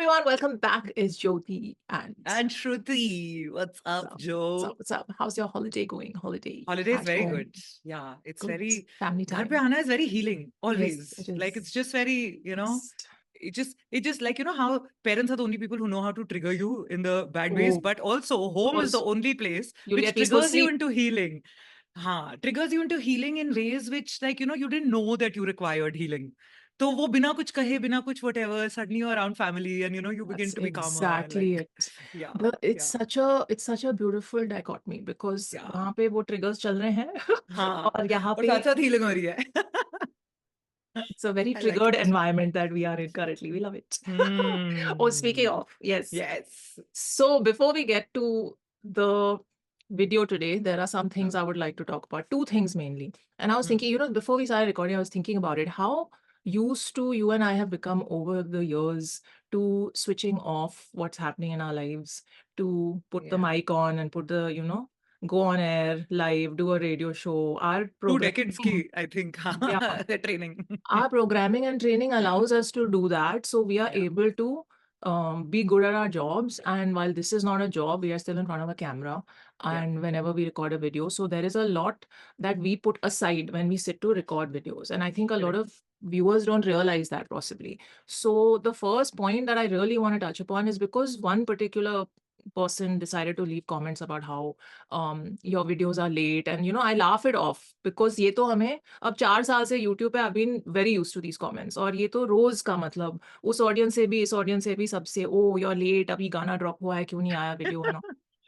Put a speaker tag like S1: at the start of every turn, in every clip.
S1: everyone, welcome back. It's Jyoti and
S2: SHRUTI. What's
S1: what's
S2: up,
S1: up? What's up?
S2: Joe?
S1: What's up? How's your holiday going? Holiday
S2: Holiday is
S1: at
S2: very
S1: home.
S2: good. Yeah, it's
S1: Good.
S2: very.
S1: Family
S2: Ghar pe
S1: time.
S2: aana is very healing.
S1: Yes,
S2: Always,
S1: it
S2: like
S1: is.
S2: it's just very.
S1: Best.
S2: It just like how parents are the only people who know how to trigger you in the bad ways,
S1: Oh,
S2: but also home is the
S1: also
S2: only place
S1: you'll
S2: which
S1: get peaceful
S2: triggers you
S1: sleep.
S2: into healing. Triggers you into healing in ways which you didn't know that you required healing. तो वो बिना कुछ कहे बिना कुछ whatever suddenly you're around family and you begin
S1: That's
S2: to be calmer and
S1: exactly
S2: like
S1: it.
S2: yeah
S1: It's
S2: yeah
S1: such a beautiful dichotomy because
S2: yeah
S1: वहाँ पे वो triggers चल रहे हैं
S2: हाँ
S1: और यहाँ
S2: और
S1: पे
S2: साथ साथ healing हो रही है
S1: it's a very
S2: I like
S1: triggered
S2: it.
S1: environment that we are in currently. We love it. Oh, speaking
S2: Hmm.
S1: of, yes.
S2: Yes.
S1: So before we get to the video today, there are some things I would like to talk about. Two things mainly. And I was
S2: Hmm.
S1: thinking, before we started recording, I was thinking about it. How used to you and I have become over the years to switching off what's happening in our lives, to put the
S2: Yeah.
S1: mic on and put the, go on air live, do a radio show. Our
S2: 2 decades
S1: programming,
S2: ki, I think,
S1: yeah,
S2: the training.
S1: our programming and training allows us to do that. So we are
S2: Yeah.
S1: able to be good at our jobs. And while this is not a job, we are still in front of a camera.
S2: Yeah.
S1: And whenever we record a video, so there is a lot that we put aside when we sit to record videos. And I think a lot
S2: Correct.
S1: of viewers don't realize that possibly. So the first point that I really want to touch upon is because one particular person decided to leave comments about how your videos are late, and I laugh it off because ये तो हमें अब 4 साल से YouTube पे I've been very used to these comments, और ये तो रोज का मतलब उस ऑडियंस से भी इस ऑडियंस से भी सबसे ओ you're late, अभी गाना ड्रॉप हुआ है, क्यों नहीं आया वीडियो है ना.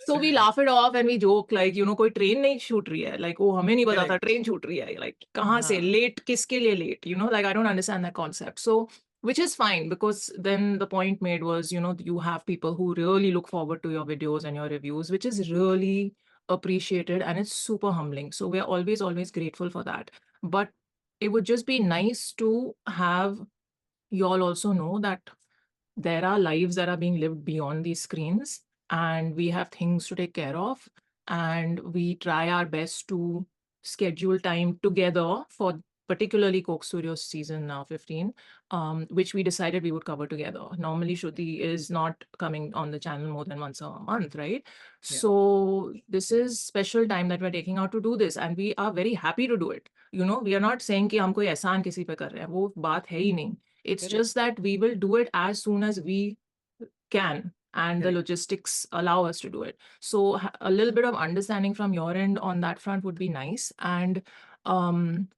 S1: So we laugh it off and we joke like कोई ट्रेन नहीं छूट रही है, like ओ हमें नहीं पता था
S2: Correct.
S1: ट्रेन छूट रही है, like कहाँ से
S2: हाँ.
S1: लेट, किसके लिए late, like I don't understand that concept. So which is fine because then the point made was you have people who really look forward to your videos and your reviews, which is really appreciated and it's super humbling. So we're always grateful for that. But it would just be nice to have you all also know that there are lives that are being lived beyond these screens and we have things to take care of, and we try our best to schedule time together for particularly Coke Studios season 15, which we decided we would cover together. Normally Shruti is not coming on the channel more than once a month, right?
S2: Yeah.
S1: So this is special time that we're taking out to do this, and we are very happy to do it. We are not saying कि हम कोई एहसान किसी पे कर रहे हैं, वो बात है ही नहीं. It's
S2: Correct.
S1: just that we will do it as soon as we can, and the
S2: Correct.
S1: logistics allow us to do it. So a little bit of understanding from your end on that front would be nice. Um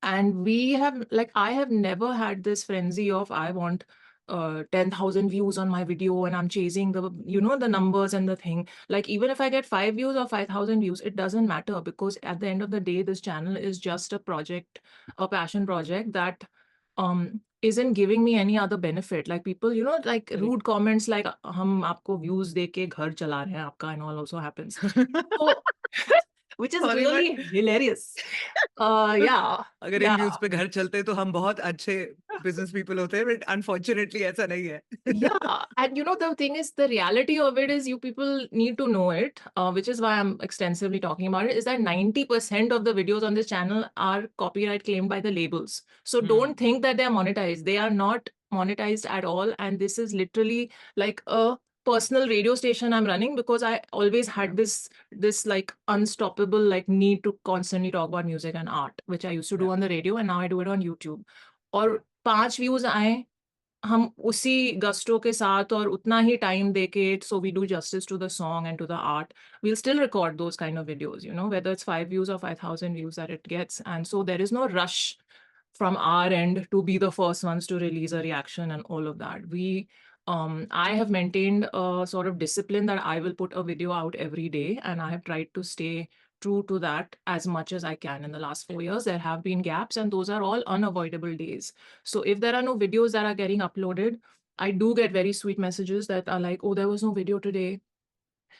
S1: and we have, like, I have never had this frenzy of I want 10,000 views on my video and I'm chasing the numbers and the thing. Like, even if I get 5 views or 5,000 views, it doesn't matter, because at the end of the day, this channel is just a project, a passion project that isn't giving me any other benefit. Like, people, like
S2: Correct.
S1: rude comments like हम आपको views दे के घर चला रहे हैं आपका, and all also happens. So which is
S2: Sorry, but
S1: really hilarious. Yeah.
S2: अगर इन views
S1: Yeah.
S2: पे घर चलते तो हम बहुत अच्छे बिजनेस पीपल होते हैं बट अनफॉर्चुनेटली ऐसा नहीं है
S1: Yeah. And the thing is, the reality of it is you people need to know it, which is why I'm extensively talking about it, is that 90% of the videos on this channel are copyright claimed by the labels. So don't think that they're monetized. They are not monetized at all. And this is literally like a personal radio station I'm running, because I always had this like unstoppable like need to constantly talk about music and art, which I used to do
S2: Yeah.
S1: on the radio, and now I do it on YouTube. और 5 views आए, हम उसी gusto के साथ और उतना ही time देके, so we do justice to the song and to the art, we'll still record those kind of videos, whether it's 5 views or 5,000 views that it gets. And so there is no rush from our end to be the first ones to release a reaction and all of that. I have maintained a sort of discipline that I will put a video out every day, and I have tried to stay true to that as much as I can. In the last 4 years, there have been gaps, and those are all unavoidable days. So if there are no videos that are getting uploaded, I do get very sweet messages that are like, oh, there was no video today.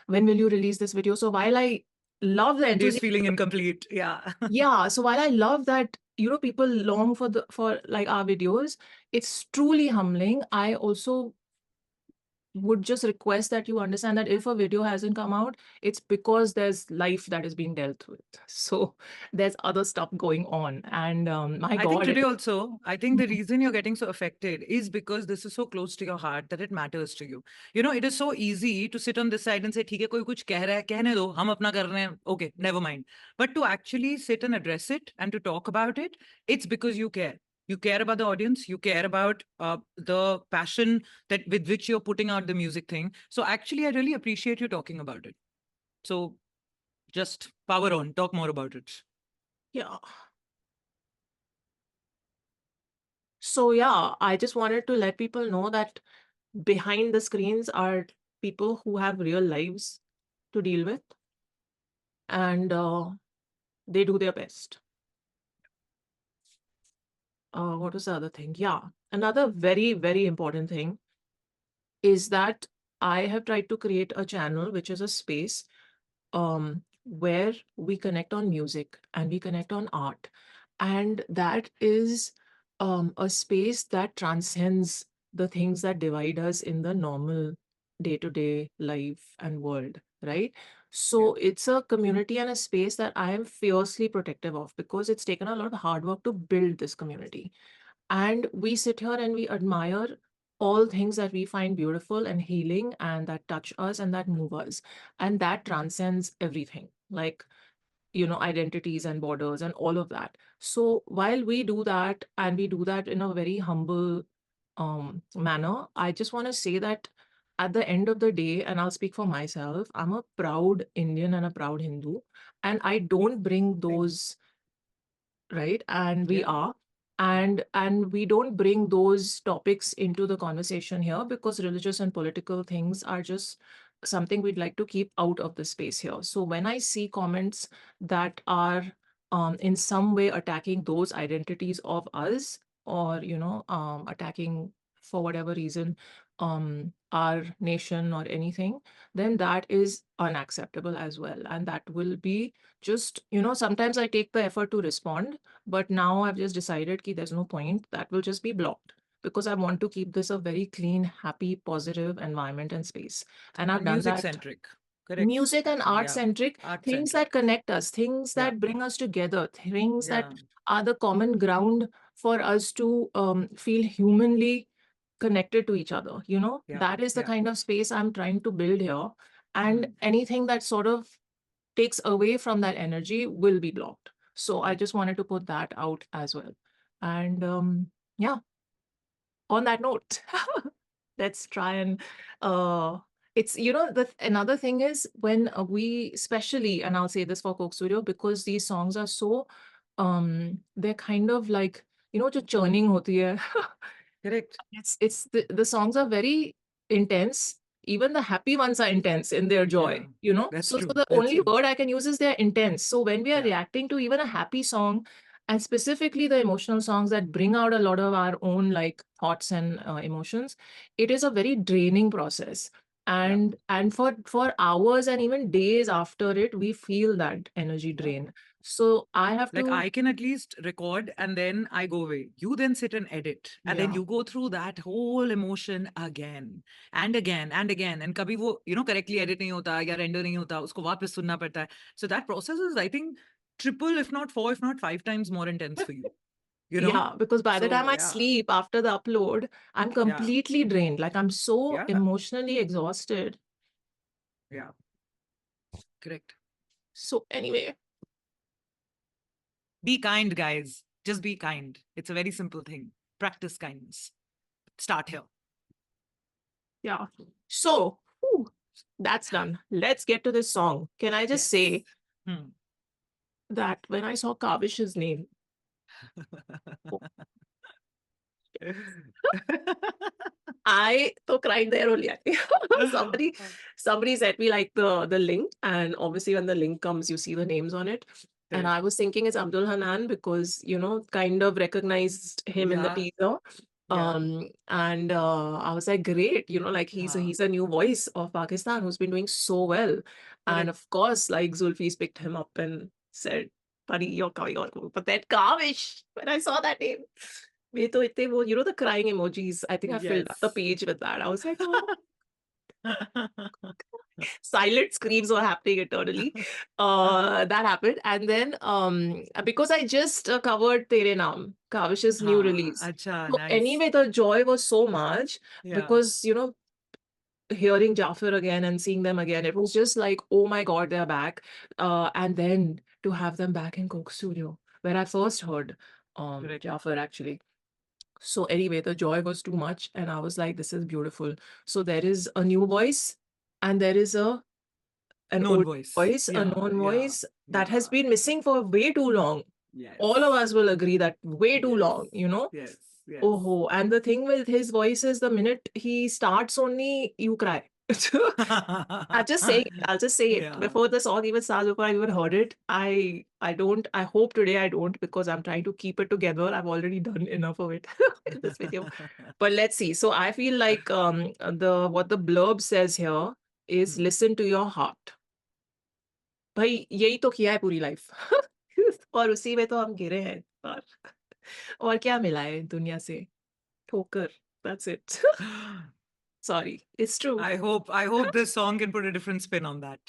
S1: When will you release this video? So while I love the
S2: days
S1: enthusiasm,
S2: feeling incomplete yeah
S1: yeah, so while I love that, people long for like our videos, it's truly humbling. I also would just request that you understand that if a video hasn't come out, it's because there's life that is being dealt with. So there's other stuff going on. And my
S2: I think
S1: God,
S2: today also, I think the reason you're getting so affected is because this is so close to your heart that it matters to you. You know, it is so easy to sit on this side and say, ठीक है, कोई कुछ कह रहा है, कहने दो, हम अपना कर रहे हैं, okay, never mind. But to actually sit and address it and to talk about it, it's because you care. You care about the audience. You care about the passion that with which you're putting out the music thing. So actually, I really appreciate you talking about it. So just power on, talk more about it.
S1: yeah. So yeah, I just wanted to let people know that behind the screens are people who have real lives to deal with, and they do their best. What was the other thing? Yeah, another very, very important thing is that I have tried to create a channel, which is a space where we connect on music and we connect on art. And that is a space that transcends the things that divide us in the normal day to day life and world, right? So it's a community and a space that I am fiercely protective of because it's taken a lot of hard work to build this community. And we sit here and we admire all things that we find beautiful and healing and that touch us and that move us. And that transcends everything, like, identities and borders and all of that. So while we do that and we do that in a very humble manner, I just want to say that at the end of the day, and I'll speak for myself, I'm a proud Indian and a proud Hindu. And I don't bring those, right? And we
S2: Yeah.
S1: are. And we don't bring those topics into the conversation here because religious and political things are just something we'd like to keep out of the space here. So when I see comments that are in some way attacking those identities of us, or attacking for whatever reason our nation or anything, then that is unacceptable as well. And that will be just, sometimes I take the effort to respond, but now I've just decided that there's no point. That will just be blocked because I want to keep this a very clean, happy, positive environment and space. And I've
S2: And
S1: done
S2: music
S1: that.
S2: centric. Correct.
S1: Music and art
S2: Yeah.
S1: centric,
S2: Art
S1: things
S2: centric.
S1: that connect us, things
S2: Yeah.
S1: that bring us together, things that
S2: Yeah.
S1: are the common ground for us to feel humanly connected to each other.
S2: Yeah.
S1: That is the
S2: Yeah.
S1: kind of space I'm trying to build here. And
S2: Hmm.
S1: anything that sort of takes away from that energy will be blocked. So I just wanted to put that out as well. And yeah, on that note, let's try and it's another thing is when we especially, and I'll say this for Coke Studio, because these songs are so they're kind of like, just churning hoti hai.
S2: Correct.
S1: It's the songs are very intense. Even the happy ones are intense in their
S2: Yeah.
S1: joy,
S2: That's
S1: So
S2: true.
S1: the
S2: That's
S1: only
S2: true.
S1: word I can use is they're intense. So when we are
S2: Yeah.
S1: reacting to even a happy song, and specifically the emotional songs that bring out a lot of our own like thoughts and emotions, it is a very draining process.
S2: Yeah.
S1: And for hours and even days after it, we feel that energy
S2: Yeah.
S1: drain. So I have
S2: Like
S1: to,
S2: I can at least record and then I go away. You then sit and edit and then
S1: yeah.
S2: you go through that whole emotion again and again and again. And kabhi wo, correctly edit nahi hota ya render nahi hota, usko वापस सुनना पड़ता है. So that process is, I think, triple, if not four, if not five times more intense for you.
S1: Yeah, because by the time
S2: So
S1: I
S2: yeah,
S1: sleep after the upload, I'm
S2: yeah,
S1: completely drained. Like I'm so
S2: yeah,
S1: emotionally exhausted.
S2: yeah. Correct.
S1: So anyway,
S2: Be kind, guys. Just be kind. It's a very simple thing. Practice kindness. Start here.
S1: yeah. So whew, that's done. Let's get to this song. Can I just
S2: Yes.
S1: say
S2: Hmm.
S1: that when I saw Kaavish's name, I तो cried there only. Somebody somebody sent me like the link, and obviously when the link comes, you see the names on it. And I was thinking it's Abdul Hannan because kind of recognized him in the
S2: Yeah,
S1: teaser.
S2: yeah.
S1: And I was like, great, like he's a new voice of Pakistan who's been doing so well. And
S2: Correct.
S1: of course, like Zulfi's picked him up and said, buddy, you're coming on. But that Kaavish, when I saw that name, me to itte wo, the crying emojis. I think I filled up the
S2: Yes.
S1: page with that. I was like, oh. Silent screams were happening eternally. That happened. And then because I just covered Tere Naam, Kaavish's new release.
S2: Acha,
S1: So
S2: nice.
S1: anyway, the joy was so much
S2: Yeah.
S1: because, you know, hearing Jafar again and seeing them again, it was just like, oh my God, they're back. And then to have them back in Coke Studio, where I first heard
S2: Correct.
S1: Jafar actually. So anyway, the joy was too much, and I was like, this is beautiful. So there is a new voice, and there is an
S2: Known
S1: old
S2: voice.
S1: voice, a
S2: Yeah,
S1: known
S2: yeah,
S1: voice that has
S2: yeah.
S1: been missing for way too long.
S2: Yes.
S1: All of us will agree that way too
S2: Yes.
S1: long, you know?
S2: Yes. Yes.
S1: Oh, and the thing with his voice is the minute he starts only, you cry. I'll just say it. I'll just say it.
S2: Yeah.
S1: Before the song even starts, before I even heard it, I hope today I don't, because I'm trying to keep it together. I've already done enough of it in this video. But let's see. So I feel like what the blurb says here is listen to your heart. भाई यही तो किया है पूरी life और उसी में तो हम गिरे हैं इस बार और क्या मिला है दुनिया से ठोकर that's it sorry it's true
S2: I hope this song can put a different spin on that.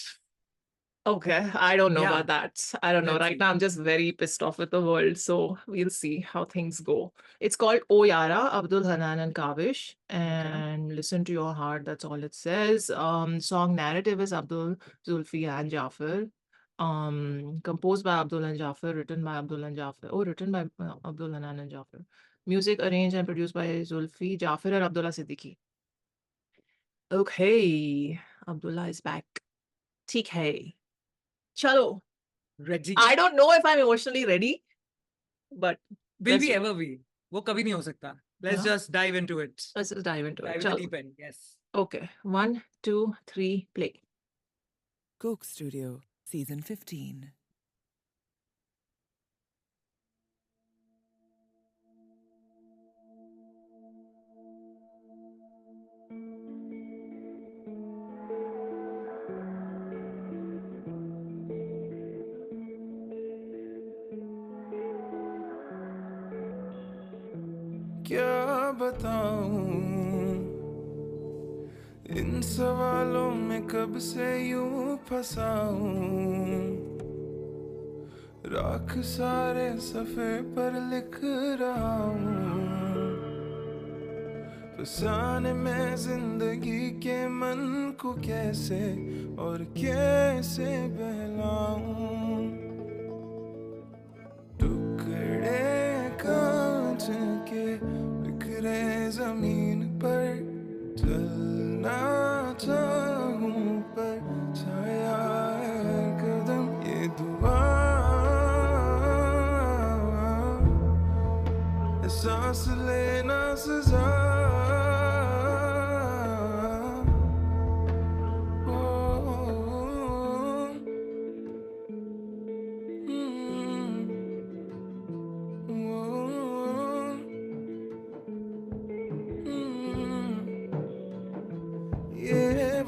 S1: okay I don't know
S2: Yeah.
S1: about that I don't know
S2: Let's
S1: right
S2: see.
S1: now I'm just very pissed off with the world so we'll see how things go. It's called O Yaara, Abdul Hannan and Kaavish, and listen to your heart, that's all it says. Song narrative is Abdul, Zulfi and Jafar. Composed by Abdul and Jafar, written by Abdul and Jafar. Oh, written by Abdul Hannan and Jafar. Music arranged and produced by Zulfi, Jafar and Abdullah Siddiqui. Okay, Abdullah is back. ठीक है. Chalo.
S2: Ready.
S1: I don't know if I'm emotionally ready, but
S2: Will
S1: let's
S2: we
S1: do-
S2: ever be? वो कभी नहीं हो सकता. Let's
S1: Huh?
S2: just dive into it.
S1: let's just dive into
S2: Dive
S1: it.
S2: in the
S1: Chalo.
S2: deep end. Yes.
S1: Okay, 1, 2, 3, play.
S3: Coke Studio, Season 15.
S4: क्या बताऊं इन सवालों में कब से यूं फंसा हूं राख सारे सफ़े पर लिख रहा हूं फसाने में जिंदगी के मन को कैसे और कैसे बहलाऊं टुकड़े कांच के बिखरे जमीन पर चलना चाहूं पर छाया है हर कदम ये दुआ सांस लेना सजा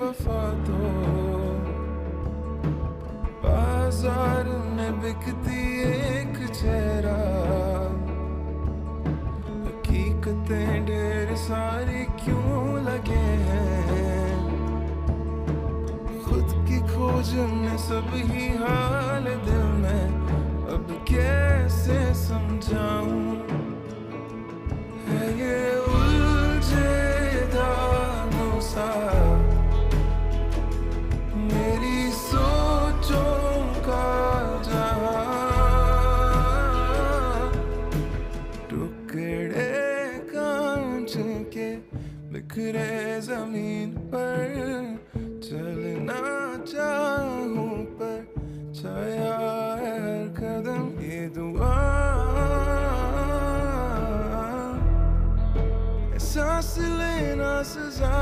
S4: वफा तो बाजार में बिकती एक चेहरा हकीकतें ढेर सारी क्यों लगे हैं खुद की खोज में सब ही हाल दिल में अब कैसे समझाऊं है ये उलझे धागों सा मेरी सोचों का जहां टुकड़े कांच के बिखरे जमीन पर चलना चाहूं पर छाया है हर कदम ये दुआ सांस लेना सजा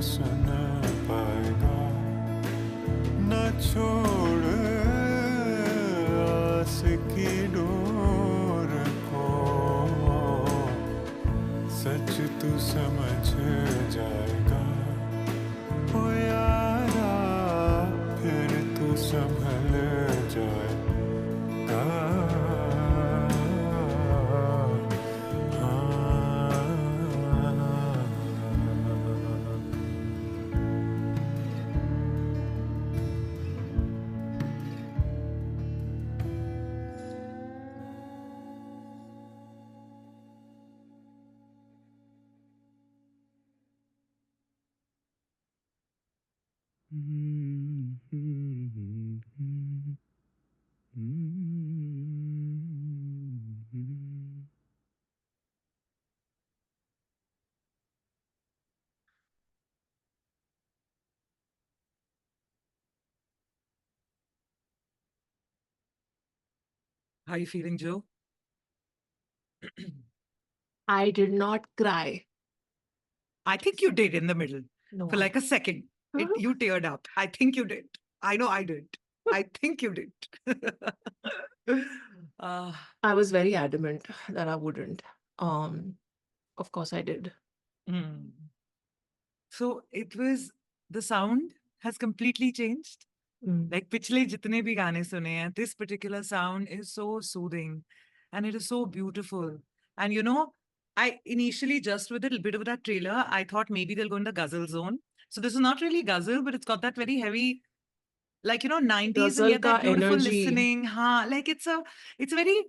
S4: सुन पाएगा न छोड़ आस की डोर को सच तू समझ जाएगा ओ यारा फिर तू संभल जाएगा
S2: How are you feeling, Joe?
S1: I did not cry.
S2: I think you did in the middle
S1: No,
S2: for
S1: I
S2: like a second. You teared up. I think you did. I know I did. I think you did. uh,
S1: I was very adamant that I wouldn't. Of course I did.
S2: mm. So it was, the sound has completely changed.
S1: Mm.
S2: Like पिछले जितने भी गाने सुने हैं, this particular sound is so soothing and it is so beautiful. And you know, I initially, just with a little bit of that trailer, I thought maybe they'll go in the ghazal zone. So this is not really ghazal, but it's got that very heavy, like, you know, 90s, and
S1: Ghazal
S2: yet that
S1: ka
S2: beautiful
S1: energy,
S2: listening. Like it's very,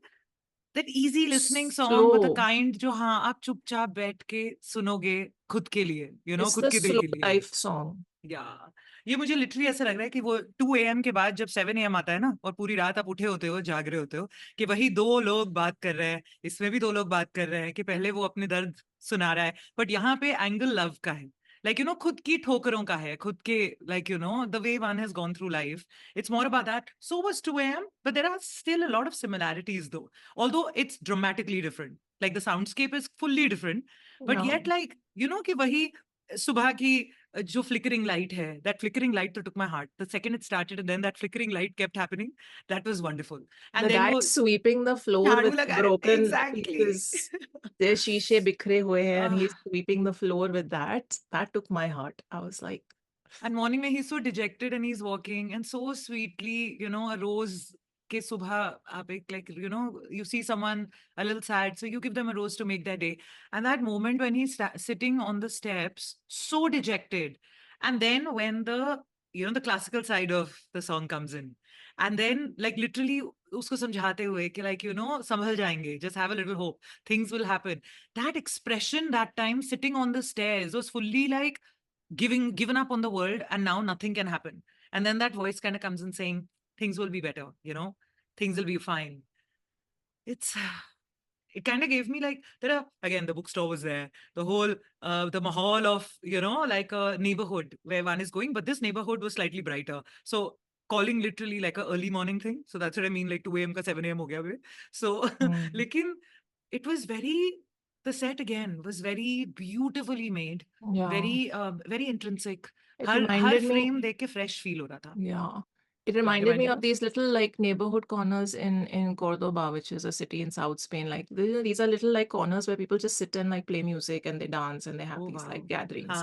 S2: that easy listening song, but the
S1: slow.
S2: kind जो हाँ आप चुपचाप बैठ के सुनोगे खुद के लिए, you know,
S1: It's
S2: खुद
S1: the
S2: के दिल
S1: slow
S2: के लिए.
S1: life song.
S2: या ये मुझे लिटरली ऐसा लग रहा है कि वो 2 AM के बाद जब 7 AM आता है ना, और पूरी रात आप उठे होते हो, जाग रहे होते हो, कि वही दो लोग बात कर रहे हैं, इसमें भी दो लोग बात कर रहे हैं, कि पहले वो अपने दर्द सुना रहा है, बट यहाँ पे एंगल लव का है, लाइक यू नो, खुद की ठोकरों का है, खुद के, like you know, the way one has gone through life. It's more about that. So was 2 AM, but there are still a lot of similarities though, although it's dramatically different. Like the soundscape is fully different, but
S1: Yeah.
S2: yet, like, you know, कि वही सुबह की जो flickering light hai, that flickering light took my heart. The second it started and then that flickering light kept happening, that was wonderful. And
S1: The
S2: then
S1: guy
S2: वो
S1: sweeping the floor
S2: झाड़ू
S1: with
S2: लगा रहे,
S1: broken
S2: exactly.
S1: pieces. Their शीशे बिखरे हुए हैं and he's
S2: Ah.
S1: sweeping the floor with that. That took my heart. I was like,
S2: And morning mein he's so dejected and he's walking and so sweetly, you know, a rose ke subha aap ek, like, you know, you see someone a little sad, so you give them a rose to make their day. And that moment when he's sitting on the steps, so dejected. And then when the, you know, the classical side of the song comes in, and then like literally usko samjhate hue ki, like, you know, संभल जाएंगे, just have a little hope, things will happen. That expression that time sitting on the stairs was fully like given up on the world, and now nothing can happen. And then that voice kind of comes in saying things will be better, you know, things will be fine. It's it kind of gave me like, there are, again, the bookstore was there, the whole the mahal of, you know, like a neighborhood where one is going, but this neighborhood was slightly brighter, so calling literally like a early morning thing. So that's what I mean, like 2 AM ka 7 AM ho gaya bhe. So lekin it was very, the set again was very beautifully made,
S1: yeah.
S2: very intrinsic.
S1: It
S2: her
S1: reminded me,
S2: frame देख के fresh feel हो रहा था.
S1: yeah. It reminded me
S2: reminded
S1: of these little like neighborhood corners in Cordoba, which is a city in South Spain. Like these are little like corners where people just sit and like play music and they dance and they have
S2: Oh,
S1: these
S2: wow.
S1: like gatherings.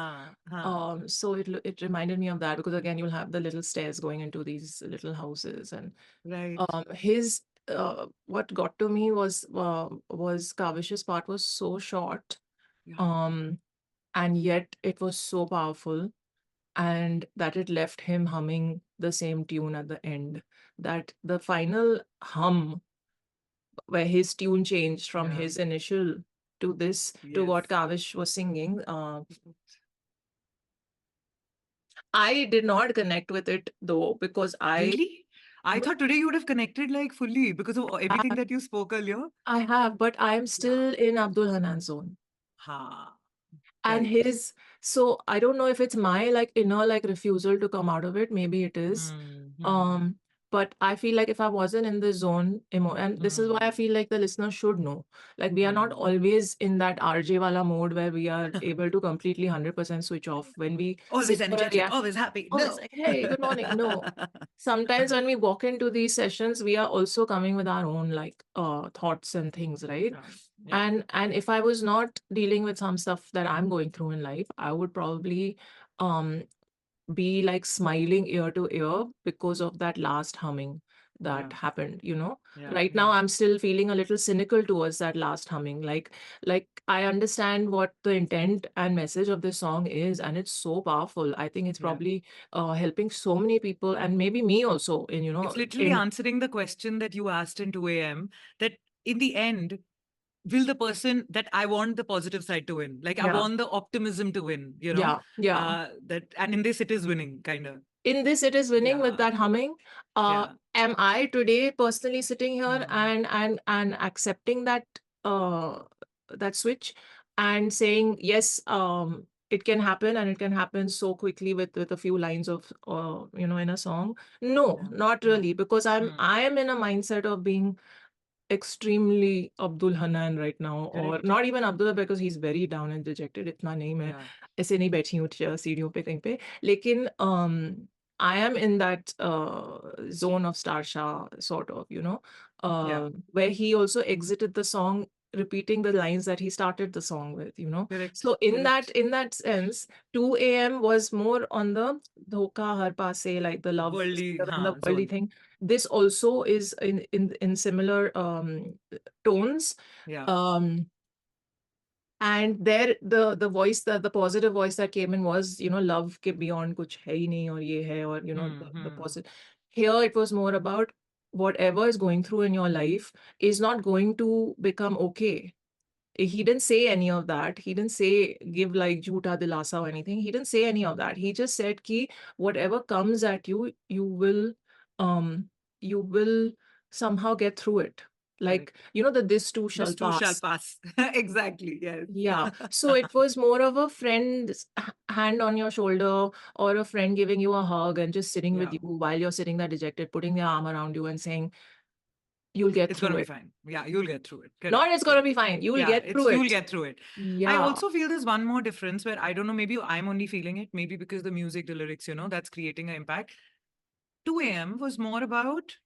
S2: हाँ.
S1: So it reminded me of that because again you'll have the little stairs going into these little houses and
S2: Right.
S1: his what got to me was Kaavish's part was so short,
S2: Yeah.
S1: and yet it was so powerful, and that it left him humming the same tune at the end. That the final hum, where his tune changed from
S2: Yeah.
S1: his initial to this to what
S2: Yes.
S1: Kaavish was singing. I did not connect with it though because
S2: Really? I thought today you would have connected like fully because of everything that you spoke earlier.
S1: I have, but I am still in Abdul Hannan zone.
S2: Ha.
S1: And
S2: Right.
S1: so I don't know if it's my like inner like refusal to come out of it. Maybe it is.
S2: Hmm.
S1: But I feel like if I wasn't in the zone, and this is why I feel like the listener should know, like we are not always in that RJ wala mode where we are able to completely 100% switch off when we
S2: Always
S1: sit for a
S2: energetic,
S1: react.
S2: always happy.
S1: Oh,
S2: No.
S1: it's like, hey, good morning. No. Sometimes when we walk into these sessions, we are also coming with our own like thoughts and things, right?
S2: Yeah.
S1: And if I was not dealing with some stuff that I'm going through in life, I would probably be like smiling ear to ear because of that last humming that
S2: Yeah.
S1: happened, you know.
S2: Yeah,
S1: Right now I'm still feeling a little cynical towards that last humming. Like I understand what the intent and message of this song is, and it's so powerful. I think it's
S2: Yeah.
S1: probably helping so many people, and maybe me also in, you know,
S2: It's literally answering the question that you asked in 2 a.m. that in the end, will the person that I want the positive side to win? Like I
S1: Yeah.
S2: want the optimism to win, you know?
S1: Yeah.
S2: And in this it is winning, kind of.
S1: In this it is winning with
S2: Yeah.
S1: that humming.
S2: Yeah.
S1: Am I today personally sitting here and accepting that that switch and saying yes, it can happen, and it can happen so quickly with a few lines of you know, in a song? No,
S2: Yeah.
S1: not
S2: No.
S1: really, because I am in a mindset of being extremely Abdul Hannan right now, or
S2: Correct.
S1: not even Abdul, because he's very down and dejected. इतना नहीं मैं
S2: Yeah.
S1: ऐसे नहीं बैठी हूँ सीढ़ियों पे कहीं पे, लेकिन I am in that zone of Starsha, sort of, you know,
S2: Yeah.
S1: where he also exited the song repeating the lines that he started the song with, you know.
S2: Correct.
S1: So in
S2: Correct.
S1: that sense, 2 a.m. was more on the dhoka har paase, like the love
S2: Worldly,
S1: and the worldly
S2: zone.
S1: thing. This also is in similar tones.
S2: Yeah.
S1: And there the voice, the positive voice that came in was, you know, love ke beyond kuch hai hi nahi, or ye hai, or you know, the positive. Here it was more about whatever is going through in your life is not going to become okay. He didn't say any of that. He didn't say give like jhoota dilasa or anything. He didn't say any of that. He just said ki whatever comes at you, um you will somehow get through it. Like, you know, that this too shall
S2: This too shall
S1: pass.
S2: pass. Exactly. Yes.
S1: Yeah. So it was more of a friend's hand on your shoulder, or a friend giving you a hug and just sitting with
S2: Yeah.
S1: you while you're sitting there dejected, putting their arm around you and saying, you'll get
S2: It's
S1: through
S2: gonna be
S1: it.
S2: fine. Yeah, you'll get through it.
S1: Not
S2: Correct.
S1: it's gonna be fine. You will
S2: Yeah,
S1: get through
S2: you'll
S1: it.
S2: get through it. I
S1: Yeah.
S2: also feel there's one more difference where I don't know, maybe I'm only feeling it, maybe because the music, the lyrics, you know, that's creating an impact. 2 a.m. was more about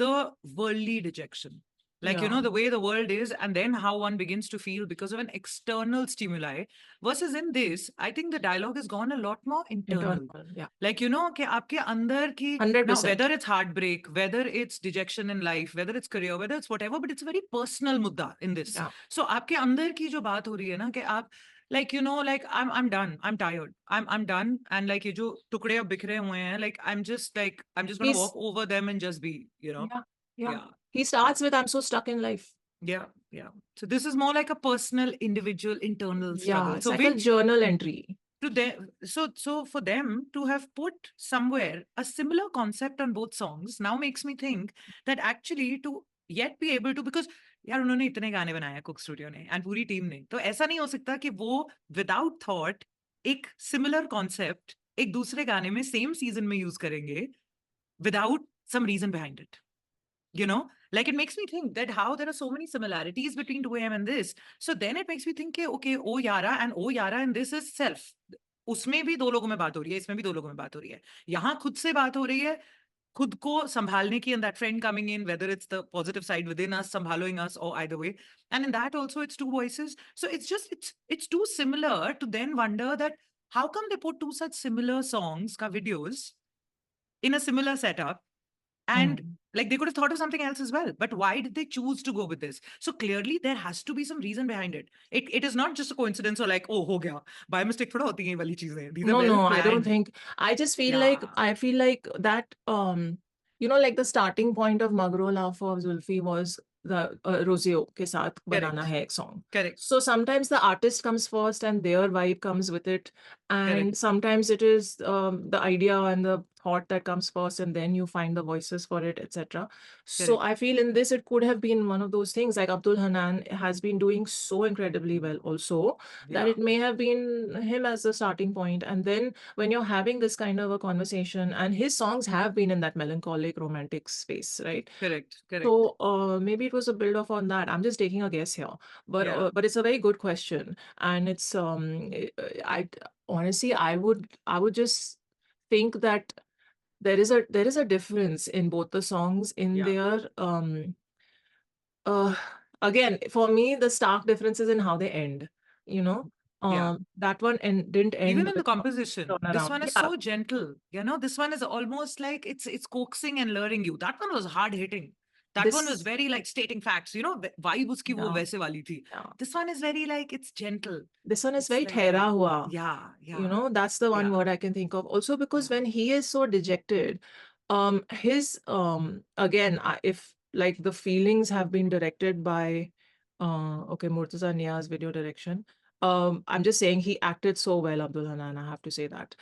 S2: the worldly dejection. Like, you know,
S1: Yeah.
S2: the way the world is, and then how one begins to feel because of an external stimuli. Versus in this, I think the dialogue has gone a lot more internal.
S1: Yeah.
S2: Like, you know, कि आपके अंदर की, now
S1: 100%.
S2: whether it's heartbreak, whether it's dejection in life, whether it's career, whether it's whatever, but it's a very personal mudda in this.
S1: Yeah.
S2: So आपके अंदर की जो बात हो रही है ना कि आप, like, you know, like I'm done, I'm tired, I'm done, and like ये जो टुकड़े अब बिखरे हुए हैं, like I'm just gonna walk over them and just be, you know.
S1: Yeah. He starts with, I'm so stuck in life.
S2: Yeah. So this is more like a personal, individual, internal struggle.
S1: Yeah, it's
S2: So
S1: like a
S2: which
S1: journal entry.
S2: to them, so for them to have put somewhere a similar concept on both songs now makes me think that actually to yet be able to, because यार उन्होंने इतने गाने बनाए cook studio ने and पूरी team ने, तो ऐसा नहीं हो सकता कि वो without thought एक similar concept एक दूसरे गाने में same season में use करेंगे without some reason behind it. You know, like it makes me think that how there are so many similarities between 2am and this. So then it makes me think, okay, oh Yaara and oh Yaara and this is self. उसमें भी दो लोगों में बात हो रही है, इसमें भी दो लोगों में बात हो रही है, यहाँ खुद से बात हो रही है, खुद को संभालने की, and that friend coming in, whether it's the positive side within us, संभालोing us, or either way. And in that also it's two voices. So it's just, it's too similar to then wonder that how come they put two such similar songs, ka videos, in a similar setup. And like they could have thought of something else as well. But why did they choose to go with this? So clearly there has to be some reason behind it. It is not just a coincidence or like, oh, ho gaya. By mistake thoda hoti hai ye wali cheezein. These are well
S1: No,
S2: planned.
S1: I don't think. I just feel like, I feel like that, you know, like the starting point of Magrola for Zulfi was the Rosio ke saath banana hai ek song.
S2: Correct.
S1: So sometimes the artist comes first and their vibe comes with it. And sometimes it is the idea and the thought that comes first and then you find the voices for it, etc. So
S2: Correct.
S1: I feel in this it could have been one of those things, like Abdul Hannan has been doing so incredibly well also, that
S2: Yeah.
S1: it may have been him as the starting point. And then when you're having this kind of a conversation, and his songs have been in that melancholic romantic space, right?
S2: Correct. Correct.
S1: So maybe it was a build off on that. I'm just taking a guess here,
S2: Yeah.
S1: but it's a very good question, and it's I honestly I would just think that there is a difference in both the songs in
S2: Yeah.
S1: their uh again, for me the stark difference is in how they end, you know.
S2: Yeah.
S1: That one didn't end
S2: Even in the
S1: with a
S2: composition, this
S1: turnaround.
S2: one is
S1: Yeah,
S2: so gentle. This one is almost like it's coaxing and luring you. That one was hard hitting. That one was
S1: this
S2: very like stating facts. Vibe uski wo
S1: yeah,
S2: वैसे वाली थी.
S1: yeah.
S2: This one is very like it's gentle.
S1: This one is
S2: It's
S1: very
S2: like
S1: ठहरा हुआ.
S2: yeah,
S1: You
S2: yeah,
S1: know, that's the one
S2: yeah,
S1: word I can think of. Also, because
S2: yeah.
S1: when he is so dejected, his again, if like the feelings have been directed by okay, Murtaza Nia's video direction. I'm just saying he acted so well, Abdul Hanan, I have to say that.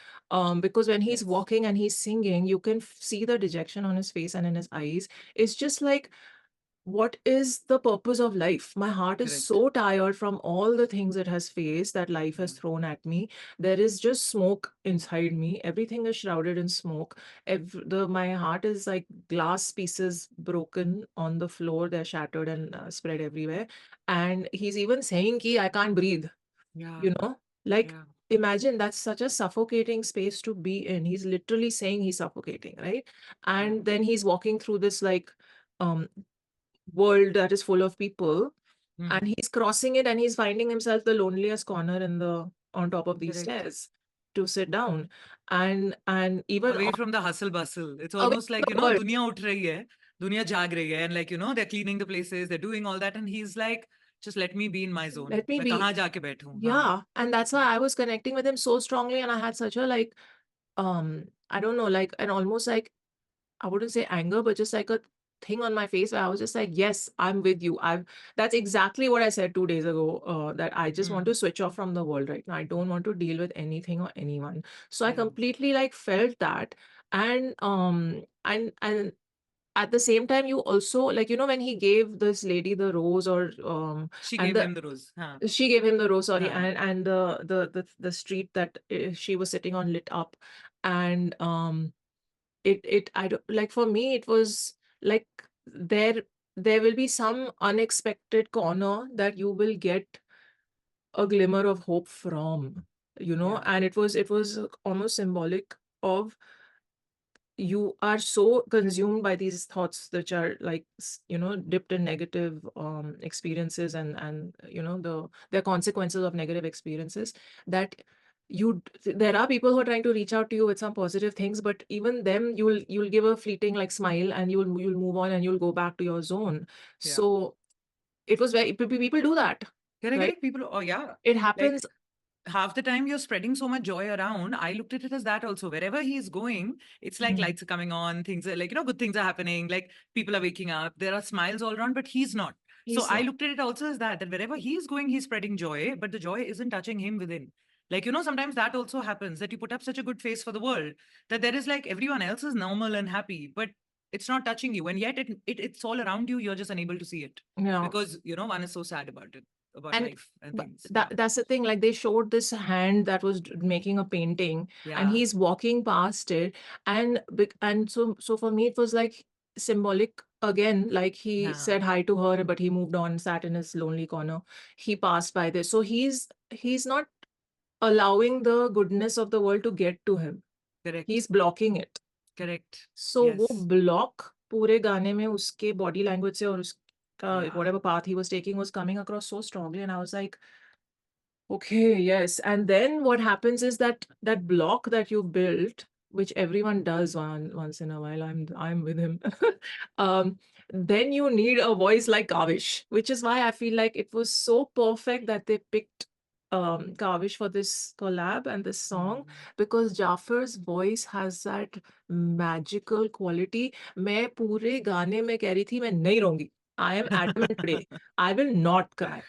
S1: Because when he's
S2: Yes.
S1: walking and he's singing, you can see the dejection on his face and in his eyes. It's just like, what is the purpose of life? My heart is
S2: Correct.
S1: so tired from all the things it has faced, that life has
S2: Yeah.
S1: thrown at me. There is just smoke inside me. Everything is shrouded in smoke. My heart is like glass pieces broken on the floor. They're shattered and spread everywhere. And he's even saying ki I can't breathe,
S2: Yeah.
S1: you know? Like,
S2: Yeah.
S1: imagine that's such a suffocating space to be in. He's literally saying he's suffocating, right?
S2: Yeah.
S1: And then he's walking through this like um world that is full of people,
S2: Hmm.
S1: and he's crossing it and he's finding himself the loneliest corner on top of these
S2: Correct.
S1: stairs to sit down. And even
S2: Away from the hustle bustle. It's
S1: away
S2: almost
S1: from
S2: like,
S1: the world.
S2: dunya ut rahi hai, dunya jaag rahi hai, and like, they're cleaning the places, they're doing all that. And he's like, just let me be in my zone.
S1: Let me
S2: Main
S1: be.
S2: kahan jaake baithun? Haan.
S1: Yeah, and that's why I was connecting with him so strongly, and I had such a like I don't know, like an almost like, I wouldn't say anger, but just like a thing on my face where I was just like, yes, I'm with you. That's exactly what I said 2 days ago, that I just want
S2: Hmm.
S1: to switch off from the world right now. I don't want to deal with anything or anyone. So I
S2: Yeah.
S1: completely like felt that. And at the same time, you also like, when he gave this lady the rose, or
S2: She
S1: and
S2: gave
S1: the
S2: him the rose. Haan.
S1: she gave him the rose, sorry,
S2: Haan.
S1: and the street that she was sitting on lit up. And it I don't like, for me it was like, there there will be some unexpected corner that you will get a glimmer of hope from,
S2: Yeah.
S1: and it was almost symbolic of, you are so consumed by these thoughts which are like dipped in negative experiences, and the consequences of negative experiences, that there are people who are trying to reach out to you with some positive things, but even them, you'll give a fleeting like smile, and you'll move on and you'll go back to your zone.
S2: Yeah.
S1: So it was people do that,
S2: Correct,
S1: right?
S2: correct. People, oh yeah.
S1: It
S2: Like
S1: happens.
S2: half the time you're spreading so much joy around. I looked at it as that also. Wherever he's going, it's like
S1: Mhm.
S2: lights are coming on, things are like, good things are happening, like people are waking up, there are smiles all around, but he's not. So
S1: He's
S2: I
S1: not.
S2: looked at it also as that wherever he's going, he's spreading joy, but the joy isn't touching him within. Like, sometimes that also happens, that you put up such a good face for the world that there is like everyone else is normal and happy, but it's not touching you. And yet it's all around you. You're just unable to see it
S1: Yeah.
S2: because, one is so sad about it, about
S1: And
S2: life and things.
S1: that's the thing, like they showed this hand that was making a painting, and
S2: Yeah.
S1: he's walking past it, and so for me it was like symbolic again, like he
S2: Yeah.
S1: said hi to her, but he moved on, sat in his lonely corner. He passed by this, so he's not allowing the goodness of the world to get to him.
S2: Correct.
S1: He's blocking it.
S2: Correct.
S1: So वो
S2: Yes.
S1: block पूरे गाने में उसके body language से और उसका
S2: Yeah.
S1: whatever path he was taking was coming across so strongly, and I was like, okay, yes. And then what happens is that block that you built, which everyone does once in a while, I'm with him. Then you need a voice like Kaavish, which is why I feel like it was so perfect that they picked Kaavish for this collab and this song, because Jafar's voice has that magical quality. मैं पूरे गाने में कह रही थी मैं नहीं रोऊंगी. I am adamant today. I will not cry.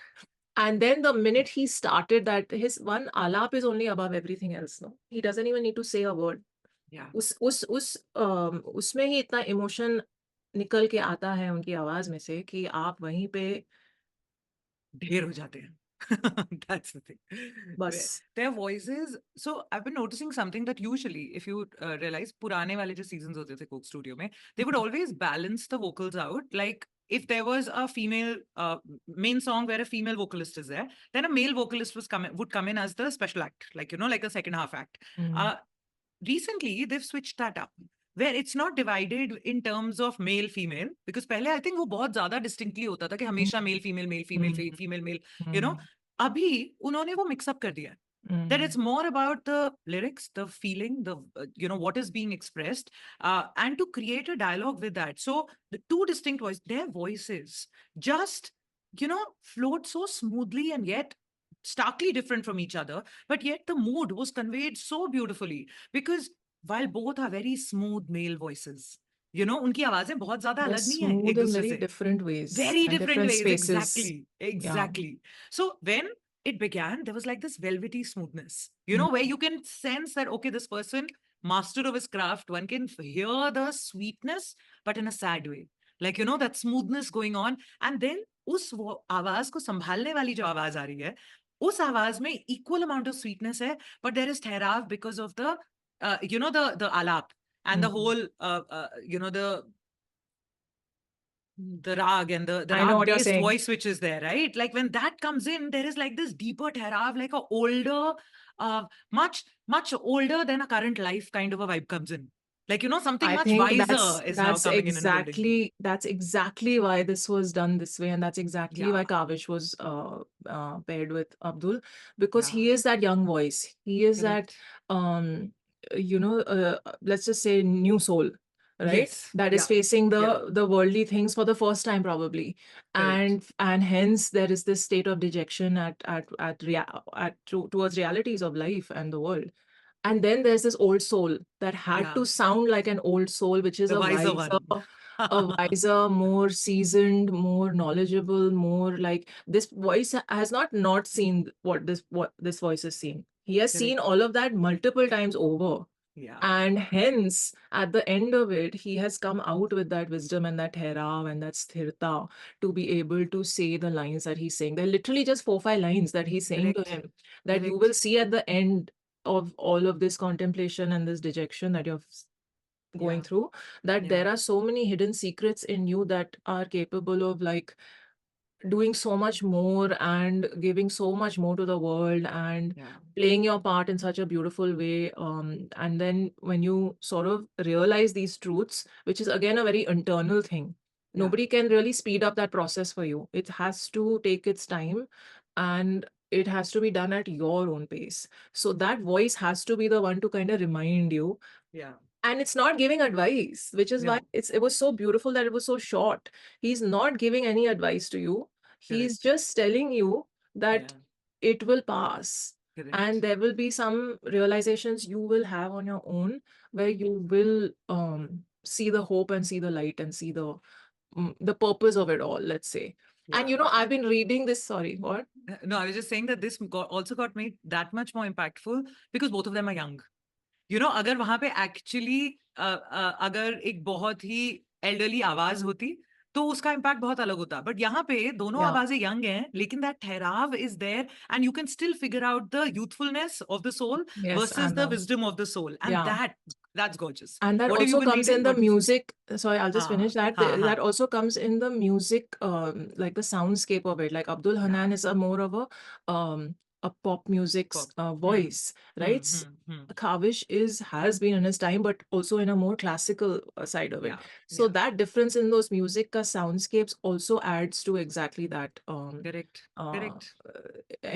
S1: And then the minute he started that, his one alap is only above everything else. No, he doesn't even need to say a word.
S2: Yeah.
S1: उसमें ही इतना emotion निकल के आता है उनकी आवाज में से कि आप वहीं पे
S2: ढेर हो जाते हैं. That's the thing.
S1: बस
S2: Their voices. So I've been noticing something that usually, if you realize, पुराने वाले जो seasons होते थे Coke Studio में, they would always balance the vocals out. Like if there was a female main song where a female vocalist is there, then a male vocalist would come in as the special act, like like a second half act.
S1: Hmm,
S2: Recently they've switched that up where it's not divided in terms of male female, because पहले I think वो बहुत ज़्यादा distinctly होता था कि हमेशा male female male female
S1: हम्म,
S2: female male,
S1: हम्म,
S2: अभी उन्होंने वो mix up कर दिया है. That it's more about the lyrics, the feeling, the what is being expressed, and to create a dialogue with that. So the two distinct voices, their voices just float so smoothly and yet starkly different from each other, but yet the mood was conveyed so beautifully, because while both are very smooth male voices, उनकी आवाजें बहुत ज्यादा
S1: they're
S2: अलग नहीं है
S1: smooth
S2: एक
S1: in
S2: दूसरे
S1: very
S2: से.
S1: different ways
S2: Very
S1: and
S2: different
S1: different
S2: ways.
S1: spaces.
S2: Exactly.
S1: Yeah.
S2: Exactly. So when it began, there was like this velvety smoothness,
S1: Mm.
S2: where you can sense that, okay, this person, master of his craft, one can hear the sweetness, but in a sad way. Like, that smoothness going on. And then उस आवाज को संभालने वाली जो आवाज आ रही है, उस आवाज में equal amount of sweetness है, but there is ठहराव because of the, the alap and the whole, the rag and the
S1: I know
S2: rag
S1: what you're
S2: based
S1: saying.
S2: voice which is there, right? Like when that comes in, there is like this deeper therav, like a older, much older than a current life kind of a vibe comes in. Like, something
S1: I
S2: much
S1: think
S2: wiser is now coming in and building.
S1: that's exactly why this was done this way, and that's exactly why
S2: Yeah.
S1: Kaavish was paired with Abdul, because
S2: Yeah.
S1: he is that young voice. He is that
S2: Correct.
S1: let's just say new soul, right?
S2: Yes.
S1: That is
S2: Yeah.
S1: facing
S2: Yeah.
S1: the worldly things for the first time probably,
S2: Correct.
S1: and hence there is this state of dejection towards realities of life and the world. And then there's this old soul that had
S2: Yeah.
S1: to sound like an old soul, which is
S2: The
S1: a
S2: wiser one.
S1: wiser, more seasoned, more knowledgeable, more like this voice has not seen what this voice has seen. He has seen
S2: Correct.
S1: all of that multiple times over.
S2: Yeah.
S1: And hence, at the end of it, he has come out with that wisdom and that herav and that sthirta to be able to say the lines that he's saying. They're literally just 4-5 lines that he's saying to
S2: Correct.
S1: him that you
S2: Correct.
S1: will see at the end of all of this contemplation and this dejection that you're going
S2: Yeah.
S1: through, that
S2: Yeah.
S1: there are so many hidden secrets in you that are capable of like doing so much more and giving so much more to the world and
S2: Yeah.
S1: playing your part in such a beautiful way. And then when you sort of realize these truths, which is again a very internal thing,
S2: Yeah.
S1: nobody can really speed up that process for you. It has to take its time and it has to be done at your own pace. So that voice has to be the one to kind of remind you,
S2: Yeah.
S1: and it's not giving advice, which is why
S2: No.
S1: it was so beautiful that it was so short. He's not giving any advice to you. He's
S2: Correct.
S1: just telling you that
S2: Yeah.
S1: it will pass and
S2: Correct.
S1: there will be some realizations you will have on your own where you will see the hope and see the light and see the purpose of it all, let's say. And
S2: Yeah.
S1: I've been reading this, sorry, what?
S2: No, I was just saying that this also got made that much more impactful because both of them are young. अगर वहां पे actually अगर एक बहुत ही elderly आवाज होती तो उसका इम्पैक्ट बहुत अलग होता, बट यहाँ पे दोनों
S1: Yeah.
S2: आवाजें यंग हैं लेकिन दैट ठहराव is there and you can still figure out the youthfulness of the soul
S1: Yes,
S2: versus
S1: and
S2: the wisdom of the soul and
S1: yeah.
S2: that's gorgeous.
S1: And that
S2: What have you
S1: also
S2: been
S1: comes in
S2: reading?
S1: the
S2: What have you seen?
S1: music. Sorry, I'll just finish that. That also comes in the music, like the soundscape of it. Like Abdul Hannan is a more of a pop music
S2: Pop.
S1: voice, right? Kaavish has been in his time, but also in a more classical side of it.
S2: Yeah.
S1: So
S2: Yeah.
S1: that difference in those music soundscapes also adds to exactly that
S2: Correct. Correct.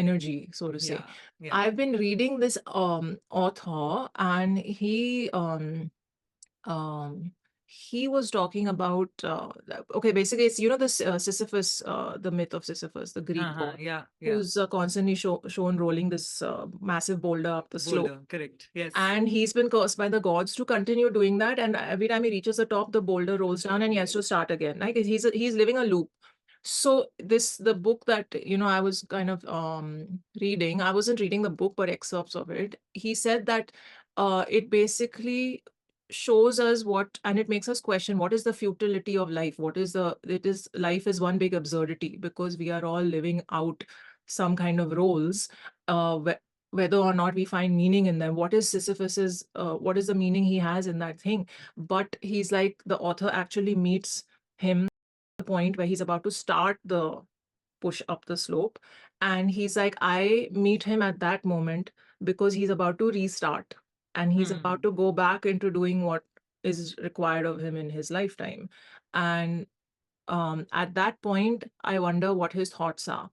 S1: energy, so to say.
S2: Yeah. Yeah.
S1: I've been reading this author, and he was talking about okay, basically it's this Sisyphus, the myth of Sisyphus, the Greek god,
S2: Yeah. Yeah.
S1: who's constantly shown rolling this massive boulder up the slope.
S2: Boulder. Correct. Yes.
S1: And he's been cursed by the gods to continue doing that. And every time he reaches the top, the boulder rolls down and he has to start again. Like he's living a loop. So the book that I was kind of reading, I wasn't reading the book but excerpts of it. He said that it basically shows us what, and it makes us question what is the futility of life. Life is one big absurdity because we are all living out some kind of roles, whether or not we find meaning in them. What is Sisyphus's, what is the meaning he has in that thing? But he's like, the author actually meets him at the point where he's about to start the push up the slope. And he's like, I meet him at that moment because he's about to restart and he's about to go back into doing what is required of him in his lifetime. And at that point, I wonder what his thoughts are.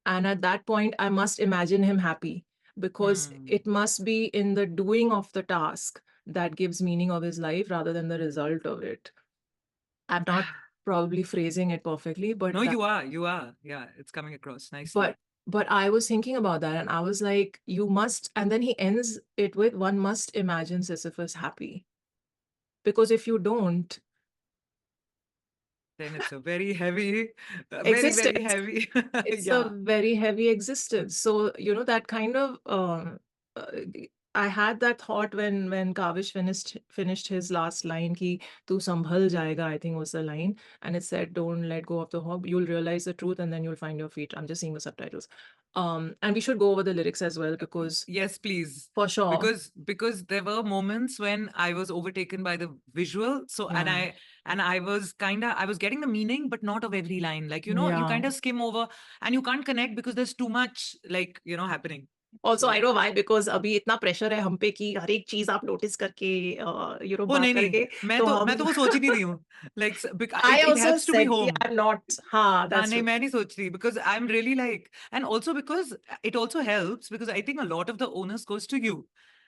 S1: And at that point, I must imagine him happy because it must be in the doing of the task that gives meaning of his life rather than the result of it. I'm not probably phrasing it perfectly, but
S2: No, you are. Yeah, it's coming across nicely.
S1: but I was thinking about that and I was like, you must, and then he ends it with, one must imagine Sisyphus happy. Because if you don't,
S2: Then it's a very heavy, very, very
S1: existence,
S2: heavy.
S1: it's
S2: Yeah.
S1: a very heavy existence. So, that kind of, uh, I had that thought when Kaavish finished his last line, ki tu sambhal jayega, I think was the line. And it said, don't let go of the hope. You'll realize the truth and then you'll find your feet. I'm just seeing the subtitles. And we should go over the lyrics as well because
S2: Yes, please.
S1: for sure.
S2: Because there were moments when I was overtaken by the visual. So
S1: Yeah.
S2: and I was getting the meaning, but not of every line. Like, you
S1: Yeah.
S2: kind of skim over and you can't connect because there's too much, like, happening.
S1: Also, I
S2: So,
S1: know why, because अभी इतना pressure है हम पे कि हर एक चीज आप notice करके
S2: oh,
S1: बात
S2: नहीं,
S1: करके
S2: मैं
S1: तो
S2: तो
S1: हम
S2: वो सोच ही नहीं रही हूँ. Like,
S1: I
S2: it
S1: also
S2: helps to be
S1: said कि
S2: home.
S1: I'm not. हाँ,
S2: हाँ,
S1: that's
S2: नहीं,
S1: true.
S2: मैं नहीं सोच रही because I'm really like, and also because it also helps because I think a lot of the onus goes to you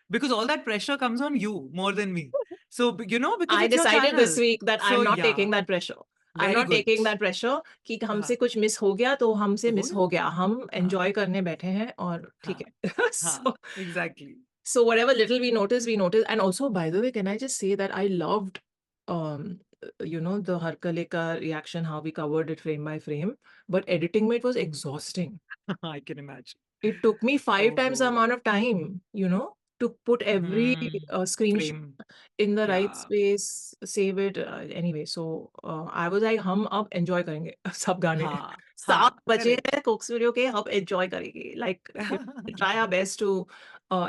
S2: because all that pressure comes on you more than me. So, because
S1: I
S2: it's your
S1: decided this
S2: channel.
S1: week that
S2: So,
S1: I'm not
S2: yeah,
S1: taking that pressure. I'm
S2: very
S1: not
S2: good.
S1: taking that pressure कि
S2: हाँ,
S1: हमसे कुछ miss हो गया तो हमसे
S2: तो हो
S1: मिस
S2: गया.
S1: हो गया. हम
S2: हाँ,
S1: enjoy करने बैठे हैं और ठीक
S2: हाँ,
S1: है.
S2: हाँ, exactly.
S1: So whatever little we notice. And also, by the way, can I just say that I loved, the Harkale ka reaction, how we covered it frame by frame, but editing it was exhausting.
S2: I can imagine.
S1: It took me 5
S2: Oh,
S1: times the amount of time, to put every screenshot
S2: frame.
S1: in the right
S2: Yeah.
S1: space, save it. Anyway, so I was like, हम अब enjoy करेंगे सब गाने.
S2: हाँ,
S1: 7 बजे
S2: correct.
S1: हैं Coke studio के, अब enjoy करेंगे. Like, try our best to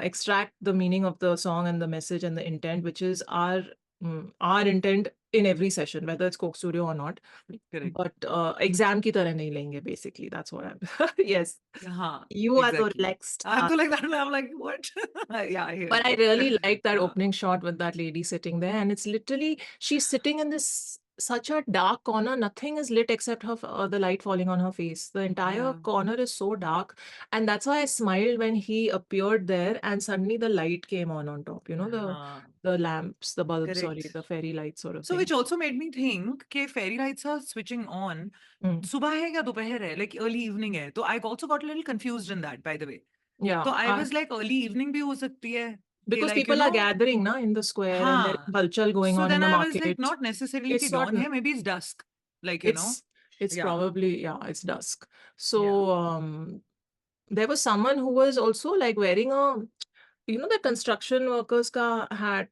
S1: extract the meaning of the song and the message and the intent, which is our intent in every session, whether it's Coke Studio or not.
S2: Correct.
S1: But exam की तरह नहीं लेंगे, basically. That's what I'm. Yes.
S2: हाँ,
S1: You are so
S2: exactly.
S1: relaxed.
S2: I'm so like that. I'm like, what? Yeah, I hear
S1: But I
S2: you.
S1: really like that
S2: हाँ,
S1: opening shot with that lady sitting there. And it's literally, she's sitting in this such a dark corner. Nothing is lit except the light falling on her face. The entire
S2: yeah.
S1: corner is so dark. And that's why I smiled when he appeared there and suddenly the light came on top.
S2: हाँ,
S1: The lamps, the bulbs, sorry,
S2: correct.
S1: the fairy lights sort of
S2: So
S1: thing.
S2: which also made me think कि fairy lights are switching on.
S1: Mm.
S2: सुबह है या दोपहर है? Like early evening है. So I also got a little confused in that, by the way.
S1: Yeah.
S2: So I was like, early evening भी हो सकती है. कि
S1: Because
S2: like,
S1: people are gathering in the square and there's
S2: हाँ.
S1: culture going
S2: So
S1: on in
S2: then
S1: the
S2: I was like,
S1: market.
S2: not necessarily
S1: It's
S2: कि
S1: not.
S2: dawn है, maybe it's dusk. Like,
S1: It's
S2: Yeah.
S1: probably, it's dusk. So there was someone who was also like wearing the construction workers ka hat.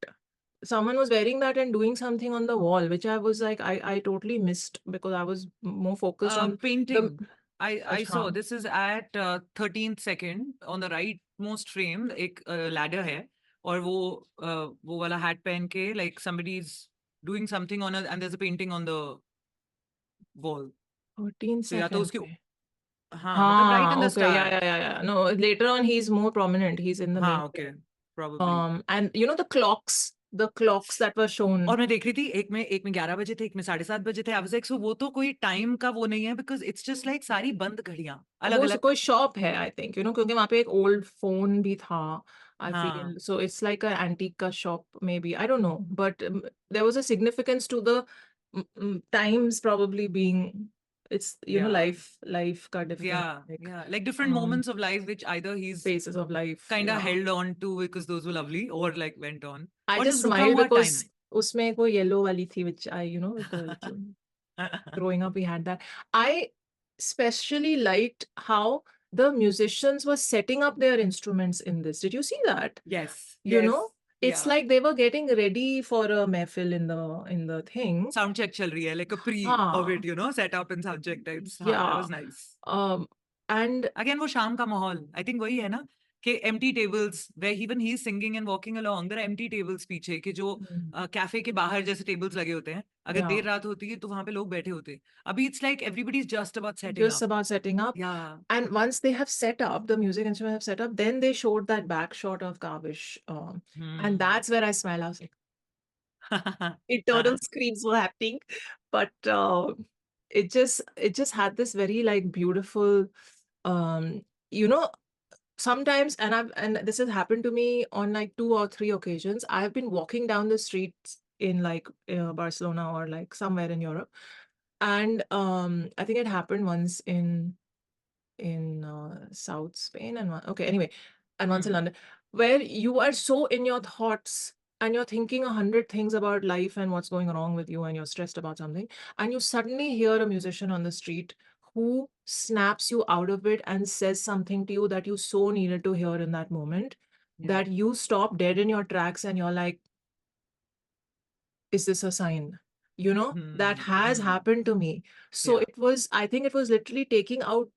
S1: Someone was wearing that and doing something on the wall, which I was like, I totally missed because I was more focused on the.
S2: Painting. I saw
S1: अच्छा.
S2: this is at 13th second on the rightmost frame एक ladder है और वो वाला hat पहन के like somebody's doing something on and there's a painting on the wall.
S1: 13
S2: तो या तो
S1: seconds.
S2: उसके हाँ मतलब right in the
S1: Okay,
S2: start.
S1: yeah. No, later on he's more prominent. He's in the main.
S2: हाँ okay probably.
S1: And the clocks that were shown.
S2: और मैं देख रही थी एक में 11 बजे थे एक में 7:30 बजे थे. I was like so वो तो कोई टाइम का वो नहीं है because it's just like सारी बंद घड़ियां अलग
S1: वो
S2: अलग.
S1: कोई शॉप है आई थिंक क्योंकि वहाँ पे एक ओल्ड फोन भी था आई
S2: हाँ.
S1: Feel so it's like a antique का shop may be I don't know but there was a significance to the times probably being it's
S2: Yeah.
S1: life का different
S2: Yeah, like different moments of life which either he's
S1: phases of life
S2: kind of
S1: yeah.
S2: held on to because those were lovely or like went on
S1: I
S2: or
S1: just
S2: just रुका
S1: smiled
S2: हुआ
S1: because
S2: time है.
S1: उसमें वो yellow वाली थी which I with the little growing up we had that. I especially liked how the musicians were setting up their instruments in this. Did you see that?
S2: Yes,
S1: You know, It's
S2: Yeah.
S1: like they were getting ready for a mehfil in the thing.
S2: Sound check chal rahi hai, like a pre of it,
S1: हाँ,
S2: set up and sound check types. That
S1: yeah.
S2: was nice.
S1: And
S2: Again, वो शाम का माहौल, I think वही है ना, कि empty tables where even he's singing and walking along, there are empty tables पीछे, कि जो कैफे के बाहर जैसे tables लगे होते हैं, अगर
S1: Yeah.
S2: देर रात होती है तो वहां पे लोग बैठे होते हैं. अभी it's like everybody's just about setting
S1: just
S2: up.
S1: about setting up.
S2: Yeah.
S1: And once they have set up, the music instrument have set up, then they showed that back shot of Kaavish. And that's where I smiled. I was like, internal screams were happening. But it just had this very like beautiful, you know, sometimes, and this has happened to me on like 2 or 3 occasions. I've been walking down the streets in like Barcelona or like somewhere in Europe. And I think it happened once in South Spain and anyway, and once in London, where you are so in your thoughts and you're thinking 100 things about life and what's going wrong with you and you're stressed about something, and you suddenly hear a musician on the street who snaps you out of it and says something to you that you so needed to hear in that moment, that you stop dead in your tracks and you're like, is this a sign? That has happened to me. So I think it was literally taking out,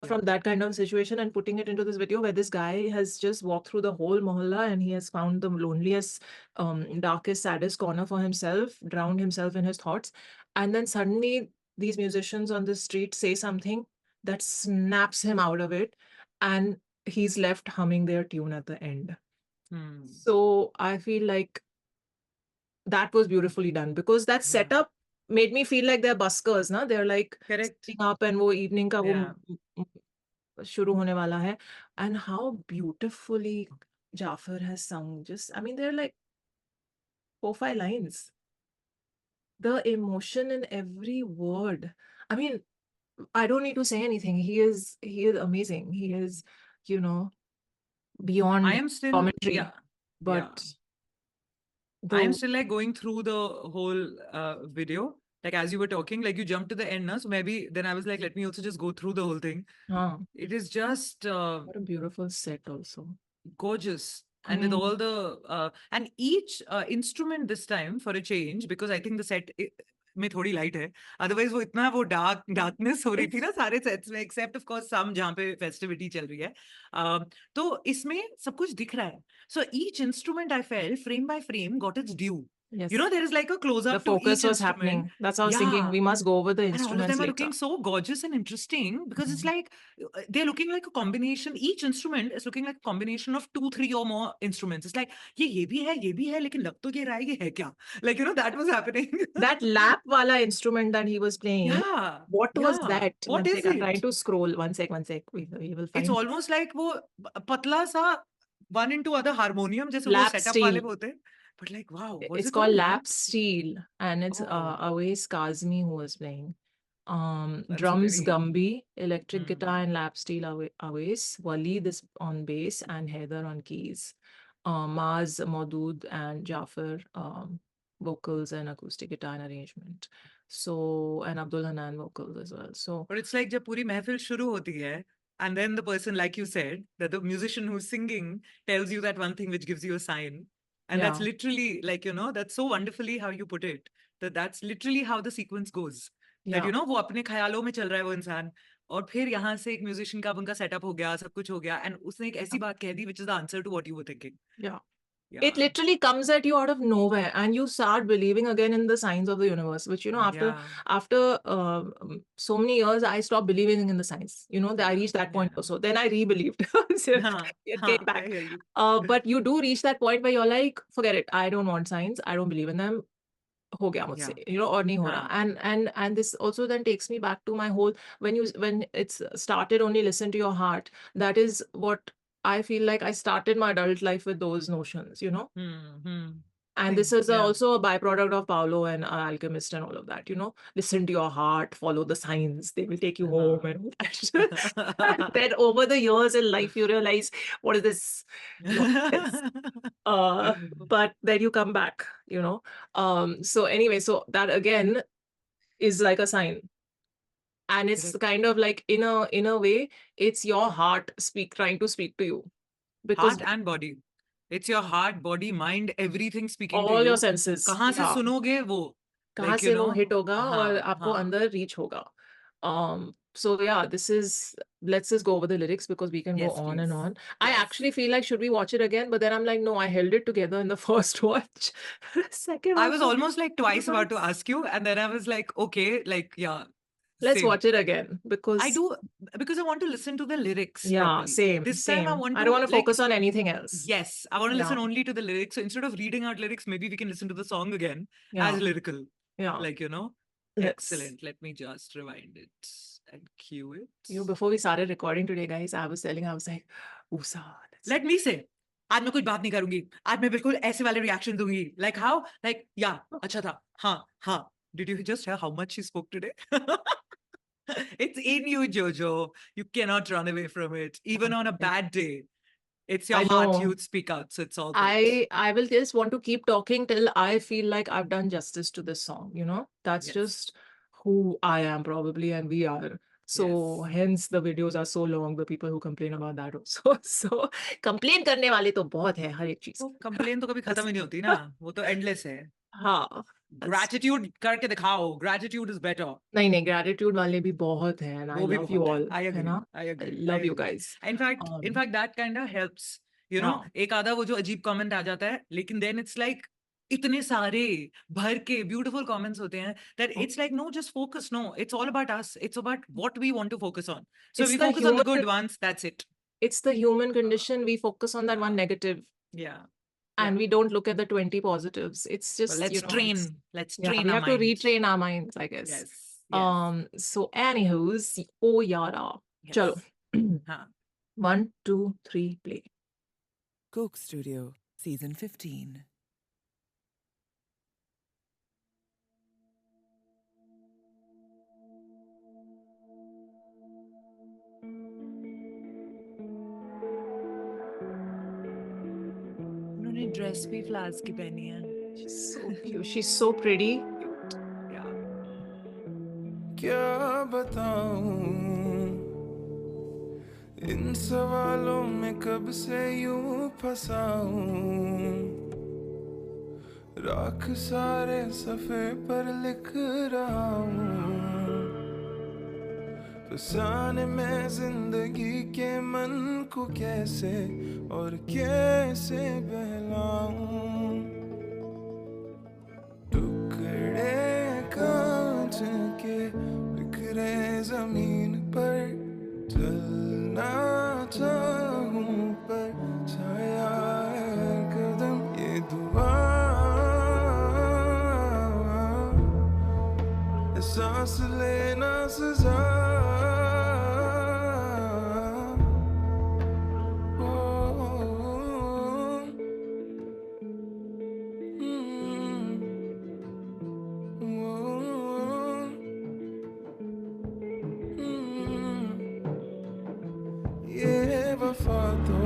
S1: from that kind of situation and putting it into this video where this guy has just walked through the whole mohalla and he has found the loneliest, darkest, saddest corner for himself, drowned himself in his thoughts. And then suddenly these musicians on the street say something that snaps him out of it, and he's left humming their tune at the end. So I feel like that was beautifully done, because that setup made me feel like they're buskers, na? They're like
S2: Correct.
S1: sitting up and wo evening ka
S2: Yeah.
S1: wo shuru hone wala hai. And how beautifully Jafar has sung. I mean, they're like 4-5 lines. The emotion in every word. I mean, I don't need to say anything. He is amazing. He is, beyond
S2: I am still,
S1: commentary.
S2: yeah.
S1: But
S2: I am still like going through the whole video. Like as you were talking, like you jumped to the end now. So maybe then I was like, let me also just go through the whole thing. It is just
S1: what a beautiful set also.
S2: Gorgeous. And with all the and each instrument this time for a change, because I think the set में थोड़ी light है, otherwise वो इतना वो darkness हो रही थी ना सारे sets में, except of course some जहाँ पे festivity चल रही है, तो इसमें सब कुछ दिख रहा है. So each instrument I felt frame by frame got its due.
S1: Yes.
S2: There is like a close up
S1: The
S2: to
S1: focus
S2: each
S1: was
S2: instrument.
S1: happening. That's how I was thinking. We must go over the
S2: And all of
S1: instruments
S2: them are
S1: later.
S2: looking so gorgeous and interesting, because it's like they're looking like a combination. Each instrument is looking like a combination of 2, 3 or more instruments. It's like ये भी है, लेकिन लग तो ये रहा है ये है क्या? Like that was happening.
S1: That lap wala instrument that he was playing.
S2: Yeah.
S1: What was that?
S2: What
S1: One
S2: is
S1: sec, I'm trying
S2: it?
S1: to scroll. One sec. We will find.
S2: It's almost like वो पतला सा one into other harmonium जैसे वो
S1: Lap
S2: setup
S1: steel.
S2: वाले होते हैं. But like wow, what is
S1: It's
S2: it
S1: called
S2: man?
S1: lap steel, and it's Awais Kazmi who was playing.
S2: That's
S1: Drums
S2: very-
S1: Gumby, electric guitar and lap steel Awais, Walid is on bass and Haider on keys. Maz Maudud and Jafar, vocals and acoustic guitar and arrangement. So, and Abdul Hannan vocals as well. So,
S2: But it's like जब पूरी महफिल शुरू होती है, and then the person, like you said, that the musician who's singing tells you that one thing which gives you a sign. And that's literally like, that's so wonderfully how you put it. That's literally how the sequence goes. That, वो अपने ख्यालों में चल रहा है वो इंसान. और फिर यहाँ से एक म्यूजिशियन का उनका सेटअप हो गया, सब कुछ हो गया, and उसने एक ऐसी बात कह दी which is the answer to what you were thinking.
S1: Yeah. It literally comes at you out of nowhere, and you start believing again in the signs of the universe, which, after so many years, I stopped believing in the signs. I reached that point also. Then I re-believed. So it came back. But you do reach that point where you're like, forget it. I don't want signs. I don't believe in them. हो गया मुझसे, और नहीं हो रहा. And this also then takes me back to my whole, when it's started only listen to your heart. That is what I feel like I started my adult life with those notions, And this is also a byproduct of Paulo and Alchemist and all of that, Listen to your heart, follow the signs, they will take you home and all that. And then over the years in life, you realize, what is this nonsense? But then you come back, So anyway, so that again is like a sign. And it's kind of like, in a way, it's your heart trying to speak to you. Because
S2: Heart and body. It's your heart, body, mind, everything speaking to
S1: All your
S2: you.
S1: senses.
S2: कहाँ से
S1: Yeah.
S2: सुनोगे वो?
S1: कहाँ
S2: Like,
S1: से
S2: you
S1: वो
S2: know,
S1: hit होगा और
S2: हाँ,
S1: आपको
S2: हाँ.
S1: अंदर reach होगा. So yeah, let's just go over the lyrics because we can go
S2: Yes,
S1: on and
S2: please.
S1: on. I
S2: Yes.
S1: actually feel like, should we watch it again? But then I'm like, no, I held it together in the first watch. Second
S2: I
S1: watch.
S2: was almost like twice about to ask you, and then I was like, okay, like, yeah.
S1: Let's
S2: same.
S1: watch it again because
S2: I do, because I want to listen to the lyrics
S1: Yeah,
S2: properly.
S1: same.
S2: This time I want
S1: I don't want to
S2: like,
S1: focus on anything else.
S2: yes, I want to listen
S1: Yeah.
S2: only to the lyrics. So instead of reading out lyrics, maybe we can listen to the song again
S1: Yeah.
S2: as lyrical.
S1: Yeah.
S2: Like, you know,
S1: Let's-
S2: excellent. Let me just rewind it and cue it.
S1: Before we started recording today, guys, I was like, Usa.
S2: Let me say, आज मैं कुछ बात नहीं करूंगी. आज मैं बिल्कुल ऐसे वाले reaction दूंगी. Like how? Like, yeah, अच्छा था. हाँ, हाँ. Did you just hear how much she spoke today? It's in you, Jojo. You cannot run away from it. Even on a bad day, it's your
S1: I
S2: heart.
S1: know.
S2: You'd speak out. So it's all good.
S1: I will just want to keep talking till I feel like I've done justice to this song, you know? That's
S2: Yes.
S1: just who I am probably, and we are. So
S2: Yes.
S1: hence the videos are so long, the people who complain about that also. So complain करने वाले तो बहुत है हर एक चीज.
S2: तो complain तो कभी खत्म ही नहीं होती ना. वो तो endless है.
S1: हाँ.
S2: Gratitude करके दिखाओ. Gratitude is better.
S1: नहीं gratitude वाले भी बहुत हैं, and I
S2: वो भी
S1: love you
S2: बहुत है.
S1: all.
S2: I
S1: है
S2: agree.
S1: ना?
S2: I agree.
S1: love
S2: I
S1: you
S2: agree.
S1: guys.
S2: In fact, that kind of helps. You know, एक आधा वो जो अजीब comment आ जाता है, लेकिन then it's like इतने सारे भर के beautiful comments होते हैं that it's like, no, just focus. No, it's all about us. It's about what we want to focus on. So
S1: It's
S2: we
S1: the
S2: focus on the
S1: human-
S2: good ones. That's it.
S1: It's the human condition. We focus on that one negative.
S2: Yeah.
S1: And we don't look at the 20 positives. It's just,
S2: Well, let's
S1: you know,
S2: train.
S1: it's-
S2: Let's
S1: yeah,
S2: train
S1: we
S2: our
S1: have to
S2: mind.
S1: retrain our minds, I guess.
S2: Yes. Yes.
S1: So anywho's, oh Yaara.
S2: Yes.
S1: Chalo.
S2: हाँ.
S1: 1, 2, 3, play.
S3: Coke Studio, Season 15.
S2: उन्होंने dress भी flowers की पहनी है.
S1: She's so cute. She's so pretty.
S2: Yeah.
S4: क्या बताऊं इन सवालों में कब से यूं फंसाऊं राख सारे सफ़े पर लिख रहा हूँ फसाने में जिंदगी के मन को कैसे और कैसे बहलाऊं टुकड़े कांच के बिखरे जमीन पर चलना चाहूं पर छाया है कदम ये दुआ सांस लेना सजा ये वफा तो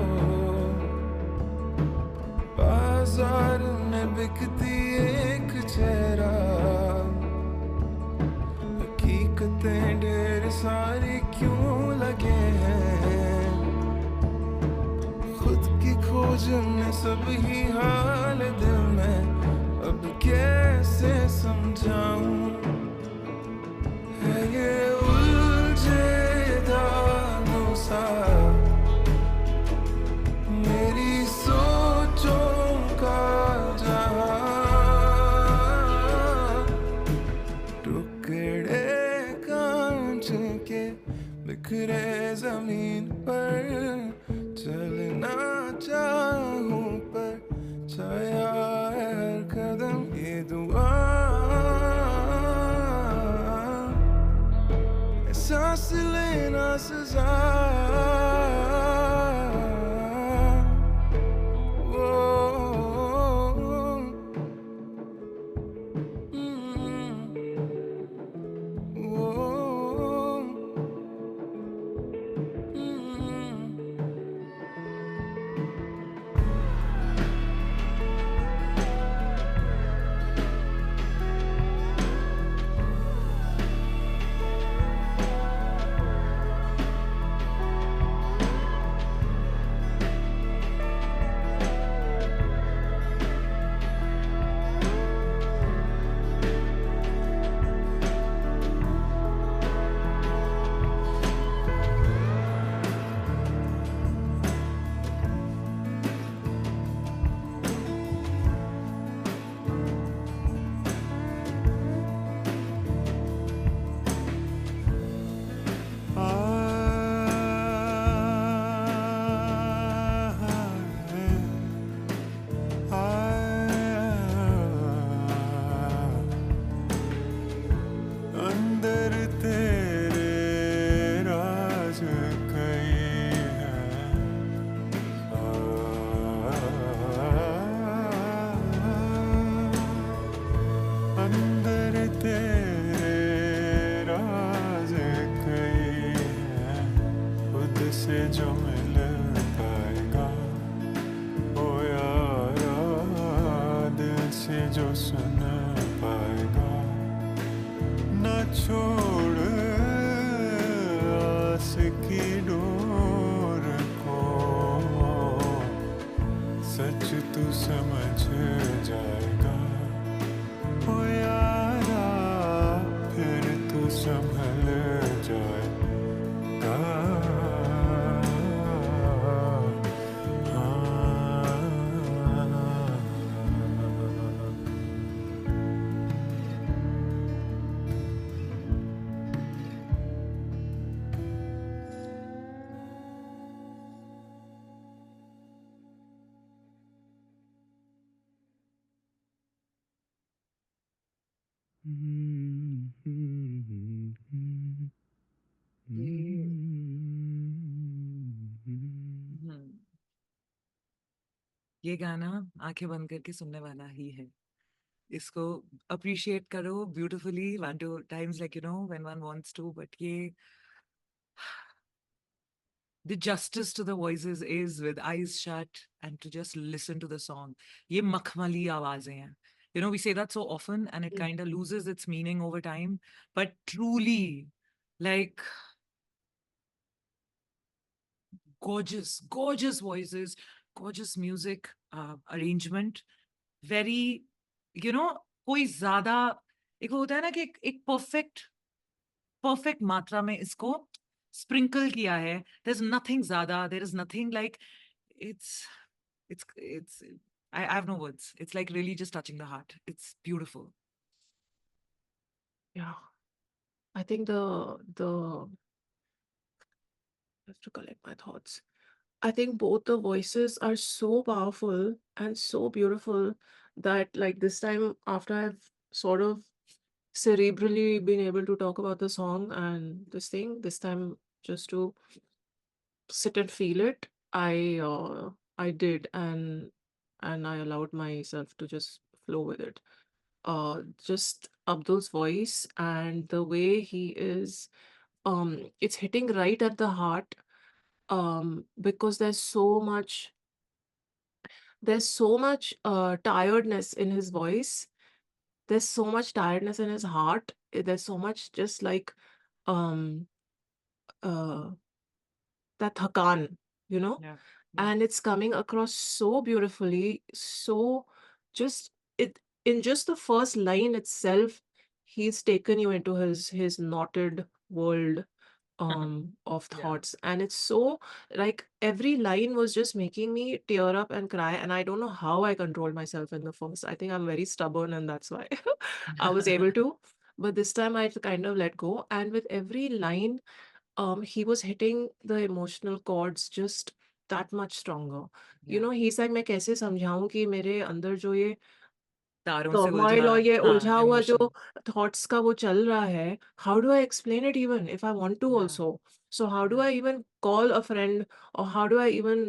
S4: बाजार में बिकती एक चेहरा हकीकतें ढेर सारी क्यों लगे हैं खुद की खोज में सब ही हाल दिल में अब कैसे समझाऊं है ये उलझे दानों सा मेरी सोचों का जहां टुकड़े कांच के बिखरे जमीन पर चलना चाहूं पर छाया है हर कदम ये दुआ सांस लेना सजा सुन पाएगा न छोड़ आस की डोर को सच तू समझ जाएगा ओ यारा फिर तू संभल जाएगा
S2: ये गाना आंखें बंद करके सुनने वाला ही है. इसको अप्रिशिएट करो beautifully one two times like when one wants to, but ये the justice to the voices is with eyes shut and to just listen to the song. ये मखमली आवाजें हैं. We say that so often and it kind of loses its meaning over time, but truly, like, gorgeous, gorgeous voices, gorgeous music, arrangement, very, कोई ज्यादा एक वो होता है ना कि एक perfect मात्रा में इसको sprinkle किया है. There's nothing ज़्यादा. There is nothing like it's I have no words. It's like really just touching the heart. It's beautiful.
S1: Yeah. I think the I have to collect my thoughts. I think both the voices are so powerful and so beautiful that like this time after I've sort of cerebrally been able to talk about the song and this time just to sit and feel it, I did and I allowed myself to just flow with it. Just Abdul's voice and the way he is, it's hitting right at the heart, because there's so much tiredness in his voice. There's so much tiredness in his heart. There's so much just like um uh that thakan,
S2: Yeah.
S1: and it's coming across so beautifully. So just it in just the first line itself, he's taken you into his knotted world of
S2: Yeah.
S1: thoughts, and it's so like every line was just making me tear up and cry, and I don't know how I controlled myself in the first. I think I'm very stubborn and that's why I was able to, but this time I kind of let go, and with every line he was hitting the emotional chords just that much stronger.
S2: Yeah.
S1: He's like, मैं कैसे समझाऊं कि मेरे अंदर जो ये
S2: तारों से उलझा
S1: टर्मोइल और ये
S2: हाँ
S1: उलझा हुआ जो
S2: emotion.
S1: थॉट्स का वो चल रहा है, how do I explain it even if I want to
S2: Yeah.
S1: Also. So how do
S2: Yeah.
S1: I even call a friend, or how do I even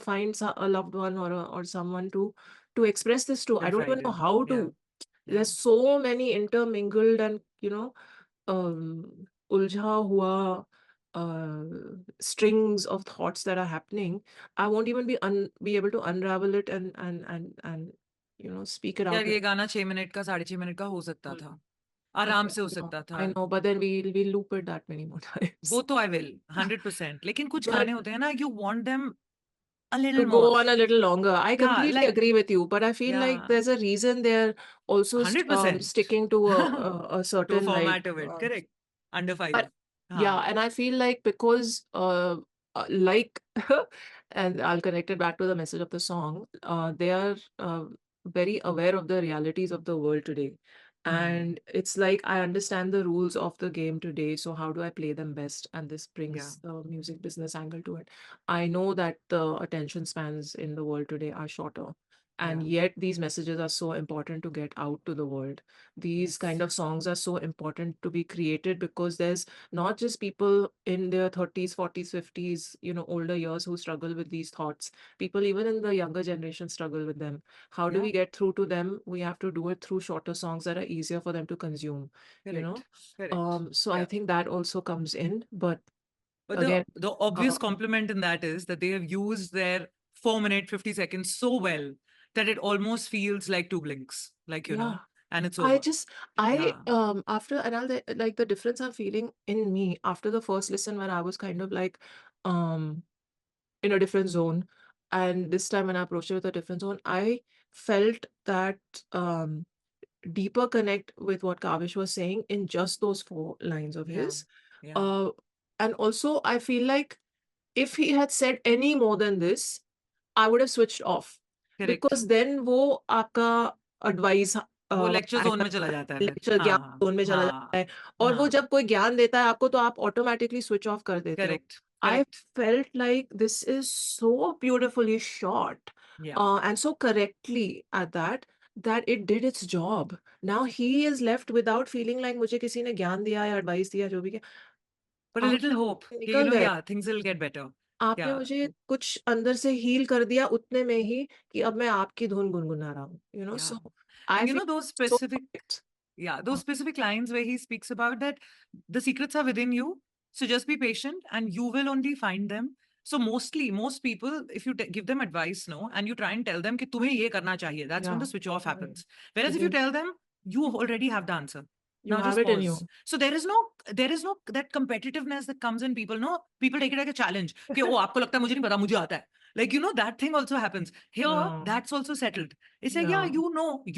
S1: find a loved one or someone to express this to? I don't even
S2: Confide
S1: know
S2: in.
S1: how to.
S2: Yeah. Yeah.
S1: There's so many intermingled and उलझा हुआ strings of thoughts that are happening. I won't even be able to unravel it and speak it
S2: यार
S1: out.
S2: ये गाना 6 minute का 6.5 minute का हो सकता था. आराम से हो सकता था.
S1: I know, but then we'll loop it that many more times.
S2: वो तो I will 100%. लेकिन कुछ
S1: But
S2: गाने होते हैं ना, you want them a little
S1: to
S2: more.
S1: go on a little longer. I
S2: Yeah,
S1: completely
S2: like
S1: agree with you, but I feel like
S2: yeah,
S1: there's a reason they're also
S2: 100%
S1: sticking to a
S2: to a
S1: certain
S2: format of it. Correct. Under 5.
S1: but yeah, and I feel like because like and I'll connect it back to the message of the song, they are very aware of the realities of the world today. And it's like I understand the rules of the game today, so how do I play them best? And this brings the music business angle to it. I know that the attention spans in the world today are shorter, and yet these messages are so important to get out to the world. These kind of songs are so important to be created because there's not just people in their 30s, 40s, 50s, older years who struggle with these thoughts. People even in the younger generation struggle with them. How do we get through to them? We have to do it through shorter songs that are easier for them to consume.
S2: Correct. Correct.
S1: So I think that also comes in, but
S2: But
S1: again,
S2: the obvious compliment in that is that they have used their 4 minute 50 seconds so well that it almost feels like two blinks, like, you know,
S1: Yeah.
S2: and it's
S1: I
S2: over.
S1: just,
S2: Yeah.
S1: after, and like the difference I'm feeling in me after the first listen when I was kind of like, um, in a different zone. And this time when I approached it with a different zone, I felt that, um, deeper connect with what Kavish was saying in just those 4 lines of
S2: Yeah.
S1: his.
S2: Yeah.
S1: And also, I feel like if he had said any more than this, I would have switched off.
S2: Correct.
S1: Because then वो आपका advice
S2: वो lecture zone में चला जाता है फिर.
S1: Lecture ज्ञान
S2: हाँ.
S1: जोन में चला जाता है और वो
S2: हाँ.
S1: जब कोई ज्ञान देता है आपको तो आप ऑटोमेटिकली स्विच ऑफ कर देते हो.
S2: Correct.
S1: I
S2: Correct.
S1: felt like this is so beautifully shot
S2: Yeah.
S1: and so correctly at that it did its job. Now he is left without feeling like मुझे किसी ने ज्ञान दिया या एडवाइस दिया जो भी किया.
S2: But a
S1: आप
S2: little hope. कि, you
S1: निकल
S2: know,
S1: गए.
S2: yeah, things will get better.
S1: आपने
S2: Yeah.
S1: मुझे कुछ अंदर से हील कर दिया उतने में ही कि अब मैं आपकी धुन गुनगुना रहा हूँ. You know,
S2: Yeah.
S1: so I
S2: And you
S1: feel
S2: know those
S1: so
S2: specific,
S1: perfect.
S2: yeah, those specific lines where he speaks about that the secrets are within you. So just be patient and you will only find them. So mostly, most people, if you give them advice, no, and you try and tell them कि तुम्हें ये करना चाहिए, that's when the
S1: Yeah.
S2: switch off
S1: Yeah.
S2: happens. Whereas if you
S1: Because
S2: tell them, you already have the answer.
S1: you
S2: Now
S1: have
S2: just
S1: it in you.
S2: pause. So there is no that competitiveness that comes in people. No, people take it like a challenge. कि oh आपको लगता है मुझे नहीं पता मुझे आता है. Like, you know, that thing also happens. Here,
S1: Yeah.
S2: that's also settled. It's like, yeah,
S1: Yeah.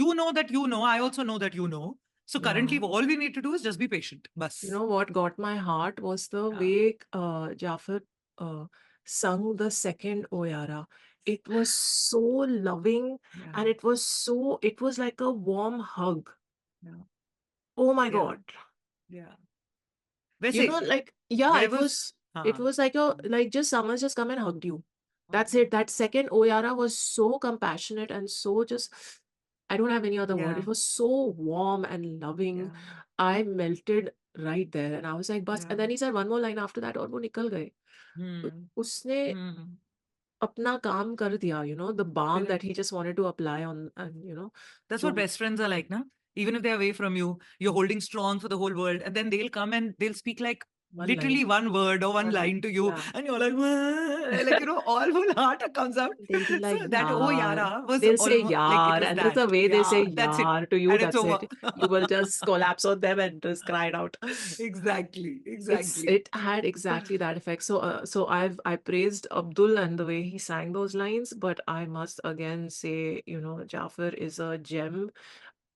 S2: you know that you know. I also know that you know. So currently,
S1: Yeah.
S2: all we need to do is just be patient. Bas.
S1: You know what got my heart was the
S2: Yeah.
S1: way Jafar sung the second O Yaara. It was so loving
S2: Yeah.
S1: and it was like a warm hug.
S2: Yeah.
S1: Oh my
S2: Yeah.
S1: God.
S2: Yeah.
S1: You know,
S2: वैसे,
S1: like, yeah,
S2: there
S1: it
S2: was,
S1: was like just someone's just come and hugged you. That's it. That second Oyara was so compassionate and so just, I don't have any other word.
S2: yeah,
S1: It was so warm and loving.
S2: yeah,
S1: I melted right there and I was like, bus.
S2: yeah.
S1: And then he said one more line after that और वो निकल गए. तो
S2: Hmm.
S1: उसने
S2: Hmm.
S1: अपना काम कर दिया, you know, the balm
S2: Correct.
S1: that he just wanted to apply on, and you know.
S2: That's
S1: So
S2: what best friends are like, na? Even if they're away from you, you're holding strong for the whole world, and then they'll come and they'll speak like
S1: one
S2: literally
S1: line.
S2: one word or one
S1: One
S2: line
S1: line.
S2: to you,
S1: Yeah.
S2: and you're like, "Wah," like, you know, all whole heart comes out.
S1: They'll be like,
S2: So that oh
S1: yaar.
S2: yara was
S1: They'll say
S2: almost like it
S1: yaar.
S2: was
S1: And just
S2: that.
S1: the way they say
S2: Yeah, that's it.
S1: yaar to you,
S2: And it's
S1: that's
S2: over.
S1: it. You will just collapse on them and just cry it out.
S2: Exactly. Exactly.
S1: It had exactly that effect. So I praised Abdul and the way he sang those lines, but I must again say, you know, Jafar is a gem.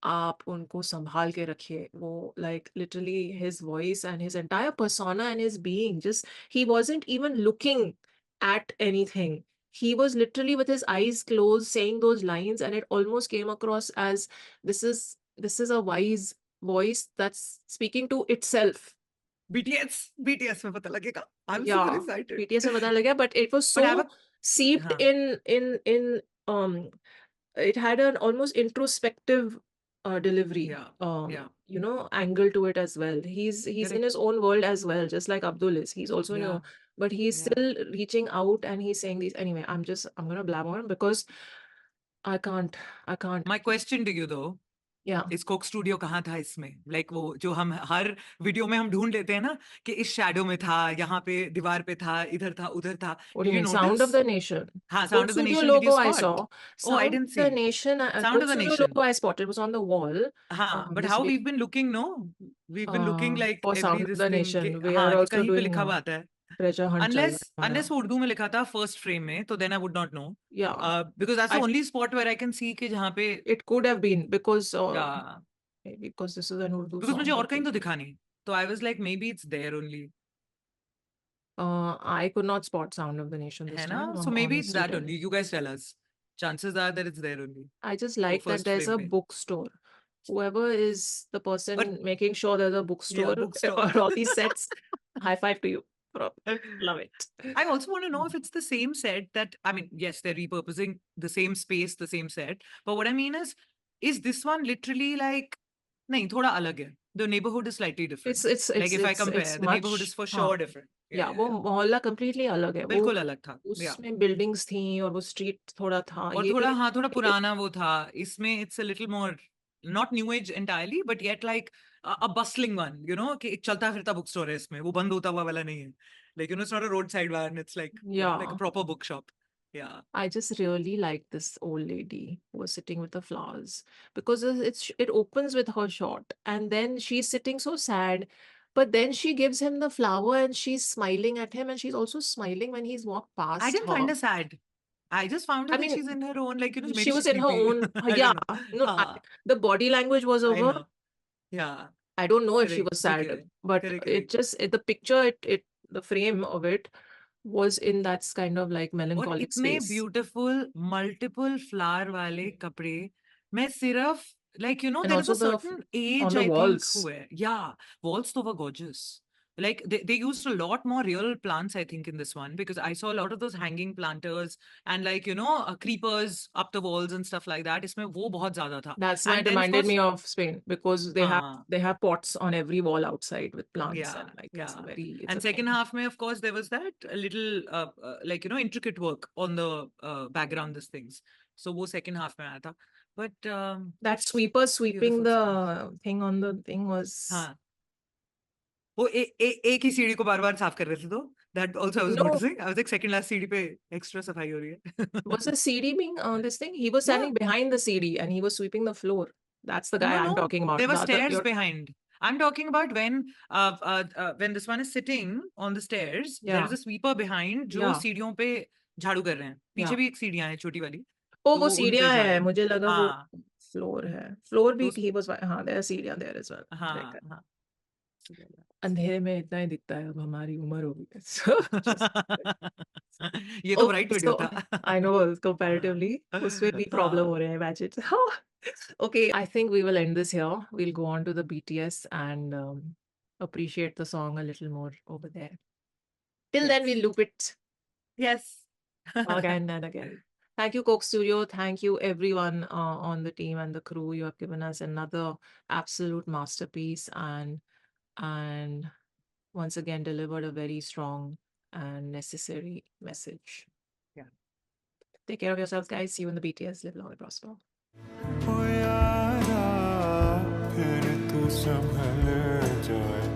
S1: आप उनको संभाल के रखिए. वो like literally his voice and his entire persona and his being, just he wasn't even looking at anything. He was literally with his eyes closed saying those lines, and it almost came across as this is a wise voice that's speaking to itself.
S2: BTS में पता लगेगा. I'm super
S1: Yeah,
S2: excited.
S1: BTS में पता लगा, but it was
S2: But I have
S1: so seeped
S2: हाँ.
S1: in it had an almost introspective delivery,
S2: Yeah. Yeah.
S1: you know, angle to it as well. He's in
S2: Correct.
S1: his own world as well, just like Abdul is. He's also in
S2: Yeah.
S1: your, but he's
S2: Yeah.
S1: still reaching out and he's saying these. Anyway, I'm gonna blab on because I can't.
S2: My question to you though,
S1: Yeah.
S2: इस Coke studio कहाँ था इसमें? Like वो जो हम हर video में हम ढूंढ लेते हैं ना कि इस शैडो में था, यहाँ पे दीवार पे था, इधर था, उधर था.
S1: What do
S2: Did
S1: you
S2: you
S1: mean? Sound of
S2: notice?
S1: the Nation.
S2: हाँ,
S1: Coke
S2: Sound of the
S1: Studio
S2: Nation. Did you
S1: logo I
S2: spot?
S1: saw.
S2: Oh, I
S1: Sound
S2: didn't
S1: of the
S2: see.
S1: Nation.
S2: Sound
S1: Coke
S2: of the
S1: Studio
S2: Nation.
S1: logo I spotted. It was on the wall.
S2: हाँ, but
S1: this
S2: how
S1: big,
S2: we've been looking, no? We've been looking like
S1: for Sound
S2: every
S1: of
S2: this
S1: the
S2: thing
S1: Nation.
S2: कि
S1: We
S2: हाँ
S1: are
S2: कि
S1: also
S2: कहीं पे
S1: doing
S2: लिखा हुआ आता है.
S1: treasure hunt चल
S2: Unless
S1: रहा है.
S2: unless वो उर्दू में लिखा था first frame में, तो then I would not know.
S1: Yeah.
S2: Because that's the
S1: I
S2: only spot where I can see कि जहाँ पे
S1: It could have been because
S2: yeah.
S1: maybe because this is an Urdu
S2: Because
S1: song.
S2: मुझे और
S1: but
S2: कहीं तो दिखा नहीं. So I was like, maybe it's there only.
S1: I could not spot Sound of the Nation this
S2: है ना?
S1: time.
S2: So
S1: I'm
S2: maybe it's
S1: honestly
S2: that
S1: telling.
S2: only. You guys tell us. Chances are that it's there only.
S1: I just
S2: वो
S1: like that
S2: first
S1: there's
S2: frame
S1: a
S2: पे.
S1: bookstore. Whoever is the person
S2: But
S1: making sure there's a
S2: yeah,
S1: bookstore
S2: bookstore.
S1: or all these sets, high five to you. Love it.
S2: I also want to know if it's the same set that, I mean, yes, they're repurposing the same space, the same set. But what I mean is this one literally like, nahin, thoda alag hai. The neighborhood is slightly different. Like if I compare, the neighborhood is for sure different.
S1: Yeah, वो मोहल्ला completely अलग है. वो
S2: बिल्कुल अलग था. Yeah.
S1: उसमें buildings थी और वो street थोड़ा था.
S2: और
S1: ये
S2: थोड़ा हाँ थोड़ा पुराना वो था. इसमें it's a little more not new age entirely, but yet like a bustling one, you know, कि एक चलता फिरता book store है इसमें. वो बंद होता हुआ वाला नहीं है. Like, you know, it's not a roadside one. It's like a
S1: yeah.
S2: proper bookshop. Yeah.
S1: I just really like this old lady who was sitting with the flowers because it opens with her shot and then she's sitting so sad, but then she gives him the flower and she's smiling at him and she's also smiling when he's walked
S2: I
S1: past
S2: didn't
S1: her.
S2: find her sad. I just found her
S1: I
S2: that
S1: mean,
S2: she's in her own, like, maybe
S1: she was
S2: she's
S1: in her
S2: sleepy.
S1: own,
S2: I
S1: yeah,
S2: don't know.
S1: no,
S2: हाँ,
S1: the body language was
S2: I
S1: over.
S2: know. Yeah.
S1: I don't know if she
S2: Correct.
S1: was
S2: ठीक
S1: sad,
S2: है.
S1: but
S2: Correct,
S1: it
S2: correct.
S1: just the picture, the frame of it was in that kind of like
S2: और
S1: melancholic
S2: इतने
S1: space.
S2: Beautiful multiple flower वाले कपड़े मैं सिर्फ like
S1: And
S2: there is
S1: also
S2: a certain
S1: on
S2: age
S1: the
S2: I think
S1: walls.
S2: हुए. Yeah, walls तो were gorgeous. Like they used a lot more real plants I think in this one because I saw a lot of those hanging planters and like creepers up the walls and stuff like that. इसमें वो बहुत ज़्यादा था.
S1: That's why
S2: And
S1: it
S2: then of
S1: reminded
S2: course
S1: me of Spain because
S2: हाँ.
S1: they have pots on every wall outside with plants
S2: Yeah,
S1: and like
S2: yeah.
S1: it's
S2: And
S1: a
S2: second
S1: thing.
S2: half, mein, of course, there was that little, like, intricate work on the background, these things. So, wo second half mein aaya tha. But
S1: That sweeper sweeping
S2: beautiful sequence.
S1: the thing on the thing was
S2: हाँ. वो एक ही सीढ़ी को बार-बार साफ कर रहे थे तो that also I was
S1: no.
S2: noticing. I was like second last सीढ़ी पे extra सफाई हो रही है.
S1: Was the CD being on this thing? He was
S2: Yeah.
S1: standing behind the CD and he was sweeping the floor. That's the guy I'm
S2: No.
S1: talking about.
S2: There were
S1: The other,
S2: stairs behind. I'm talking about when this one is sitting on the stairs, there is
S1: yeah.
S2: a sweeper behind जो
S1: Yeah.
S2: सीढ़ियों पे झाड़ू कर रहे हैं. पीछे
S1: Yeah.
S2: भी एक सीढ़ियां हैं छोटी वाली.
S1: Oh,
S2: तो
S1: वो
S2: वो उन पे
S1: सीढ़ियां
S2: जा रहे
S1: है
S2: हैं.
S1: मुझे लगा वो
S2: हाँ,
S1: फ्लोर है फ्लोर भी
S2: those
S1: he was हाँ there are सीढ़ियां there as well.
S2: हाँ,
S1: Correct.
S2: हाँ.
S1: अंधेरे में इतना ही दिखता है अब हमारी उम्र हो गई है so just
S2: ये तो
S1: okay
S2: ब्राइट वीडियो
S1: so
S2: था.
S1: I know comparatively उसमें भी problem हो
S2: हाँ.
S1: रहे हैं imagine okay I think we will end this here we'll go on to the BTS and appreciate the song a little more over there till then we'll loop it
S2: Yes.
S1: again and again. Thank you, Coke Studio. Thank you, everyone on the team and the crew. You have given us another absolute masterpiece and once again delivered a very strong and necessary message.
S2: Yeah.
S1: Take care of yourselves, guys. See you in the BTS. Live long and prosper.
S4: ओ यारा फिर तू संभल जाए